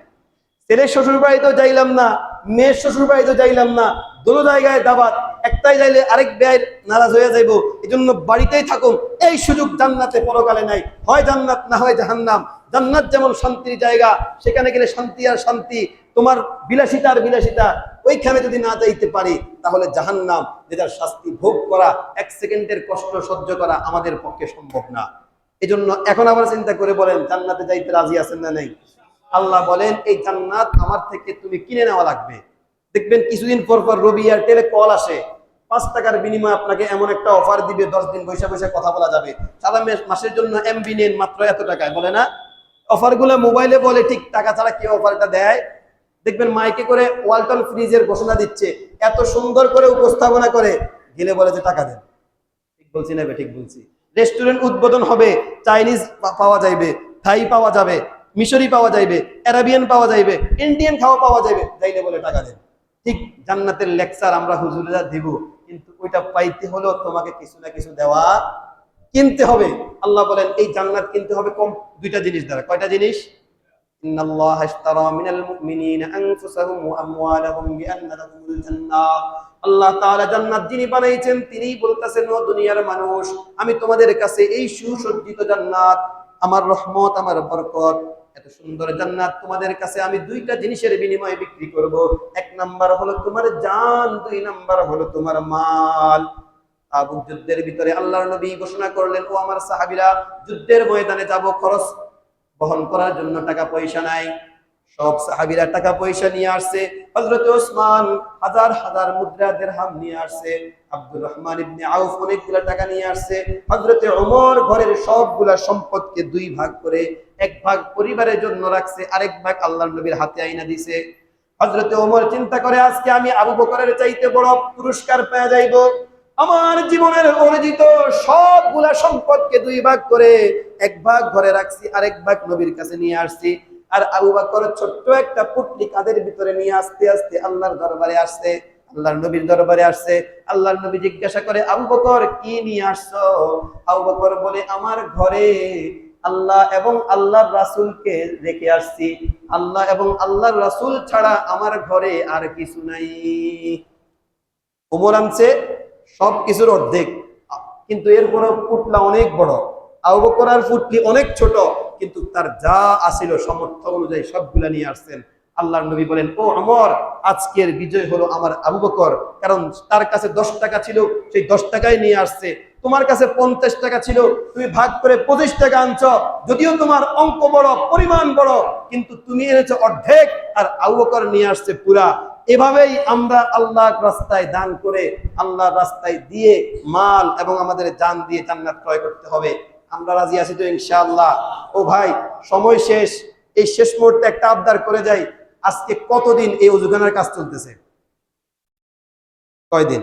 ছেলের শ্বশুর বাড়িতেও যাইলাম না, মেয়ের শ্বশুর বাড়িতেও যাইলাম না, দুটো জায়গায় দাবাত, একটাই যাইলে আরেক ব্যয় নারাজ হয়ে যাইবো, এই জন্য বাড়িতেই থাকুন, এই সুযোগ জান্নাতে পরকালে নাই। হয় জান্নাত না হয় জাহান্নাম। জান্নাত যেমন শান্তির জায়গা, সেখানে গেলে শান্তি আর শান্তি, তোমার বিলাসিতা আর বিলাসিতা, ওইখানে যদি না যাইতে পারি তাহলে জাহান্নাম, যেটার শাস্তি ভোগ করা, 1 সেকেন্ডের কষ্ট সহ্য করা আমাদের পক্ষে সম্ভব না। এজন্য এখন আবার চিন্তা করে বলেন জান্নাতে যাইতে রাজি আছেন না নাই? আল্লাহ বলেন এই জান্নাত আমার থেকে তুমি কিনে নেওয়া লাগবে। দেখবেন কিছুদিন পর পর রবি এয়ারটেলে কল আসে, 5 টাকার বিনিময়ে আপনাকে এমন একটা অফার দিবে, 10 দিন বৈশা বৈশা কথা বলা যাবে, সারা মাসের জন্য এমবি নেন মাত্র এত টাকায়, বলে না? অফারগুলো মোবাইলে বলে, ঠিক টাকা ছাড়া কি অফারটা দেয়? দেখবেন মাইকে করে ওয়ালটন ফ্রিজের ঘোষণা দিচ্ছে, এত সুন্দর করে উপস্থাপনা করে, গেলে বলে যে টাকা দেন। ঠিক বলছি না? ঠিক বলছি। রেস্টুরেন্ট উদ্বোধন হবে, চাইনিজ পাওয়া যাইবে, থাই পাওয়া যাবে, মিশরি পাওয়া যাইবে, অ্যারাবিয়ান পাওয়া যাইবে, ইন্ডিয়ান খাওয়া পাওয়া যাবে, যাইলে বলে টাকা দেন। ঠিক জান্নাতের লেকচার আমরা হুজুরেরা দিব, কিন্তু ওইটা পাইতে হলেও তোমাকে কিছু না কিছু দেওয়া কিনতে হবে। আল্লাহ বলেন এই জান্নাত কিনতে হবে কম দুইটা জিনিস দ্বারা। কয়টা জিনিস? ইন্নাল্লাহা ইশতারা মিনাল মুমিনিনা আনফুসাহুম ওয়া আমওয়ালাহুম বিআন্না লাহুমুল জান্নাহ। আল্লাহ তাআলা জান্নাত যিনি বানাইছেন তিনিই বলতেছেন, ও দুনিয়ার মানুষ, আমি তোমাদের কাছে এই সুসজ্জিত জান্নাত, আমার রহমত, আমার বরকত, এত সুন্দর জান্নাত তোমাদের কাছে আমি দুইটা জিনিসের বিনিময়ে বিক্রি করব। এক নাম্বার হলো তোমার জান, দুই নাম্বার হলো তোমার মাল। তাবুক যুদ্ধের ভিতরে আল্লাহর নবী ঘোষণা করলেন, ও আমার সাহাবীরা, যুদ্ধের ময়দানে যাব, খরচ বহন করার জন্য টাকা পয়সা নাই। সব সাহাবীরা টাকা পয়সা নিয়ে আসছে। হযরত ওসমান হাজার হাজার মুদ্রা দিরহাম নিয়ে আসছে। আব্দুর রহমান ইবনে আউফ অনেকগুলা টাকা নিয়ে আসছে। হযরত ওমর ঘরের সবগুলা সম্পদকে দুই ভাগ করে এক ভাগ পরিবারের জন্য রাখছে, আরেক ভাগ আল্লাহর নবীর হাতে আইনা দিছে। হযরত ওমর চিন্তা করে, আজকে আমি আবু বকরের চাইতে বড় পুরস্কার পেয়ে যাইব। আমার জীবনের অর্জিত সবগুলা সম্পদকে দুই ভাগ করে এক ভাগ ঘরে রাখছি, আরেক ভাগ নবীর কাছে নিয়ে আসছি। আর আবু বকর ছোট্ট একটা পুটলি কাঁধের ভিতরে নিয়ে আস্তে আস্তে আল্লাহর দরবারে আসছে, আল্লাহর নবীর দরবারে আসছে। আল্লাহর নবী জিজ্ঞাসা করে, আবু বকর কি নিয়ে আসছো? আবু বকর বলে, আমার ঘরে আল্লাহ এবং আল্লাহর রাসূলকে রেখে আসছি। আল্লাহ এবং আল্লাহর রাসূল ছাড়া আমার ঘরে আর কিছু নাই। ওমর আনছে সবকিছুর অর্ধেক, কিন্তু এরপরে পুটলা অনেক বড়। আবু বকর আর পুটলি অনেক ছোট, কিন্তু তার যা আসিল সামর্থ্য অনুযায়ী সবগুলা নিয়ে আসছেন। আল্লাহর নবী বলেন, ও ওমর, আজকের বিজয় হলো আমার আবু বকর, কারণ তার কাছে 10 টাকা ছিল, সেই 10 টাকাই নিয়ে আসছে। তোমার কাছে 50 টাকা ছিল, তুমি ভাগ করে 25 টাকা আনছো। যদিও তোমার অঙ্ক বড়, পরিমাণ বড়, কিন্তু তুমি এনেছো অর্ধেক, আর আবু বকর নিয়ে আসছে পুরা। এভাবেই আমরা আল্লাহর রাস্তায় দান করে, আল্লাহর রাস্তায় দিয়ে মাল এবং আমাদের জান দিয়ে জান্নাত ক্রয় করতে হবে। আমরা রাজি আছি তো ইনশাআল্লাহ? ও ভাই, সময় শেষ। এই শেষ মুহূর্তে একটা আবদার করে যাই, আজকে কতদিন এই ওযুখানার কাজ চলতেছে? কয়দিন?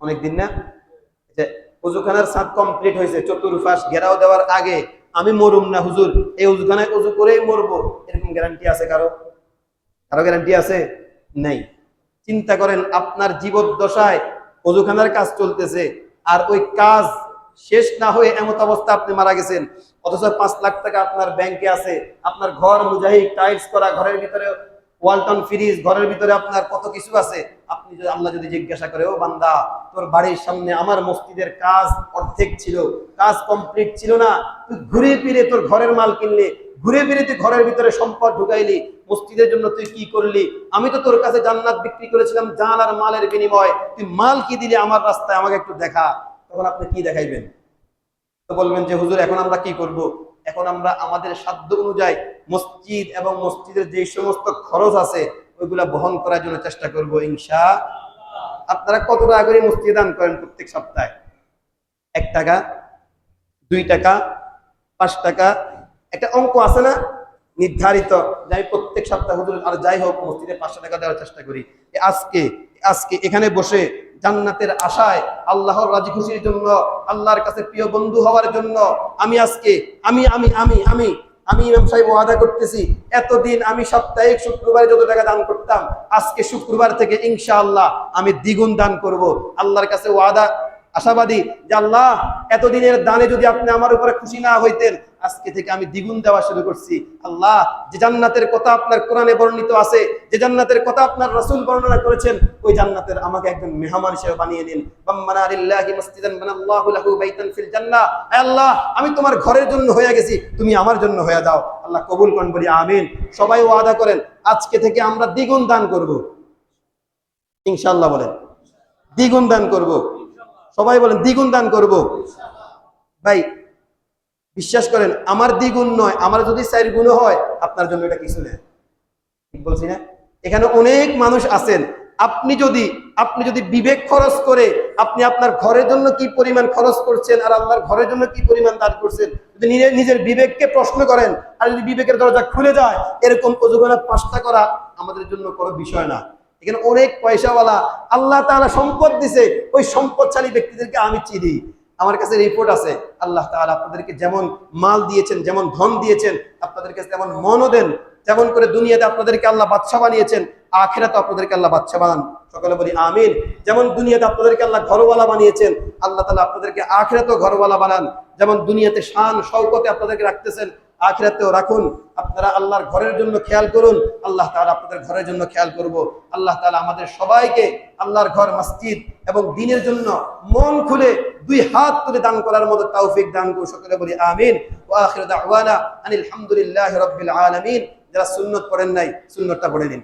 অনেকদিন না? ওযুখানার ছাদ কমপ্লিট হয়েছে, চতুর্পাশ ঘেরাও দেওয়ার আগে আমি মরুম না হুজুর, এই ওযুখানায় ওযু করেই মরবো, এরকম গ্যারান্টি আছে কারো? কারো গ্যারান্টি আছে? নেই। চিন্তা করেন, আপনার জীবদ্দশায় ওযুখানার কাজ চলতেছে, আর ওই কাজ শেষ না হয়ে এমত অবস্থা আপনি মারা গেছেন, অথচ 5 লাখ টাকা আপনার ব্যাংকে আছে, আপনার ঘর মুজাহিদ, টাইলস করা, ঘরের ভিতরে ওয়ালটন ফ্রিজ, ঘরের ভিতরে আপনার কত কিছু আছে। আপনি যদি, আল্লাহ যদি জিজ্ঞাসা করে, ও বান্দা, তোর বাড়ির সামনে আমার মসজিদের কাজ অর্ধেক ছিল, কাজ কমপ্লিট ছিল না, তুই ঘুরে ফিরে তোর ঘরের মাল কিনলে, ঘুরে ফিরে তুই ঘরের ভিতরে সম্পদ ঢুকাইলি, মসজিদের জন্য তুই কি করলি? আমি তো তোর কাছে জান্নাত বিক্রি করেছিলাম জান আর মালের বিনিময়, তুই মাল কি দিলি আমার রাস্তায়, আমাকে একটু দেখা। তখন আপনি কি দেখাইবেন? তো বলবেন যে হুজুর, এখন আমরা কি করব? এখন আমরা আমাদের সাধ্য অনুযায়ী মসজিদ এবং মসজিদের যে সমস্ত খরচ আছে ওইগুলা বহন করার জন্য চেষ্টা করব ইনশাআল্লাহ। আপনারা কত টাকা করে মসজিদে দান করেন প্রত্যেক সপ্তাহে? 1 টাকা, 2 টাকা, 5 টাকা, একটা অঙ্ক আছে না নির্ধারিত, যে আমি প্রত্যেক সপ্তাহে হুজুর আর যাই হোক মসজিদে 500 টাকা দেওয়ার চেষ্টা করি। আজকে আজকে এখানে বসে জান্নাতের আশায়, আল্লাহর রাজি খুশির জন্য, আল্লাহর কাছে প্রিয় বন্ধু হওয়ার জন্য আমি আজকে আমি আমি আমি আমি আমি ইমাম সাহেব ওয়াদা করতেছি, এতদিন আমি সাপ্তাহিক শুক্রবারে যত টাকা দান করতাম, আজকে শুক্রবার থেকে ইনশাআল্লাহ আমি দ্বিগুণ দান করব। আল্লাহর কাছে ওয়াদা, আশাবাদী যে আল্লাহ, এতদিনের দানে যদি আপনি আমার উপরে খুশি না হইতেন, আজকে থেকে আমি দ্বিগুণ দেওয়া শুরু করছি। আল্লাহ, যে জান্নাতের কথা আপনার কোরআনে বর্ণিত আছে, যে জান্নাতের কথা আপনার রাসূল বর্ণনা করেছেন, ওই জান্নাতের আমাকে একজন মেহমান হিসেবে বানিয়ে নিন। বাম্মানা লিল্লাহি মাসজিদান বানাল্লাহু লাহু বাইতান ফিল জান্নাহ। আয় আল্লাহ, আমি তোমার ঘরের জন্য হয়ে গেছি, তুমি আমার জন্য হয়ে যাও। আল্লাহ কবুল করুন, বলি আমিন। সবাই ওয়াদা করেন, আজকে থেকে আমরা দ্বিগুণ দান করব ইনশাআল্লাহ। বলেন দ্বিগুণ দান করব। সবাই বলেন দ্বিগুণ দান করব। ভাই বিশ্বাস করেন, আমার দ্বিগুণ নয়, আমার যদি 4 গুণ হয় আপনার জন্য এটা কিছু নেই। ঠিক বলছি না? এখানে অনেক মানুষ আছেন, আপনি যদি বিবেক খরচ করে, আপনি আপনার ঘরের জন্য কি পরিমাণ খরচ করছেন আর আল্লাহর ঘরের জন্য কি পরিমাণ দান করছেন, যদি নিজের বিবেককে প্রশ্ন করেন, আর যদি বিবেকের দরজা খুলে যায়, এরকম অজুখানা 5টা করা আমাদের জন্য কোনো বিষয় না। এখানে অনেক পয়সাওয়ালা, আল্লাহ তাআলা সম্পদ দিছে, ওই সম্পদশালী ব্যক্তিদেরকে আমি চিনি। আমার কাছে রিপোর্ট আছে, আল্লাহ তাআলা আপনাদেরকে যেমন মাল দিয়েছেন, যেমন ধন দিয়েছেন, আপনাদেরকে তেমন মনও দেন। যেমন করে দুনিয়াতে আপনাদেরকে আল্লাহ বাদশা বানিয়েছেন, আখিরাতে আপনাদেরকে আল্লাহ বাদশা বানান। সকলে বলি আমিন। যেমন দুনিয়াতে আপনাদেরকে আল্লাহ ঘরওয়ালা বানিয়েছেন, আল্লাহ তাআলা আপনাদেরকে আখিরাতেও ঘরওয়ালা বানান। যেমন দুনিয়াতে শান শওকতে আপনাদেরকে রাখতেছেন, আখিরাতেও রাখুন। আপনারা আল্লাহর ঘরের জন্য খেয়াল করুন, আল্লাহ তাআলা আপনাদের ঘরের জন্য খেয়াল করব। আল্লাহ তাআলা আমাদের সবাইকে আল্লাহর ঘর মসজিদ এবং দ্বীনের জন্য মন খুলে দুই হাত তুলে দান করার মতো তৌফিক দান করুন। সকলে বলি আমিন। ওয়া আখিরু দাওয়ানা আনিল হামদুলিল্লাহি রাব্বিল আলামিন। যারা সুন্নাত পড়েন নাই, সুন্নাতটা পড়ে নিন।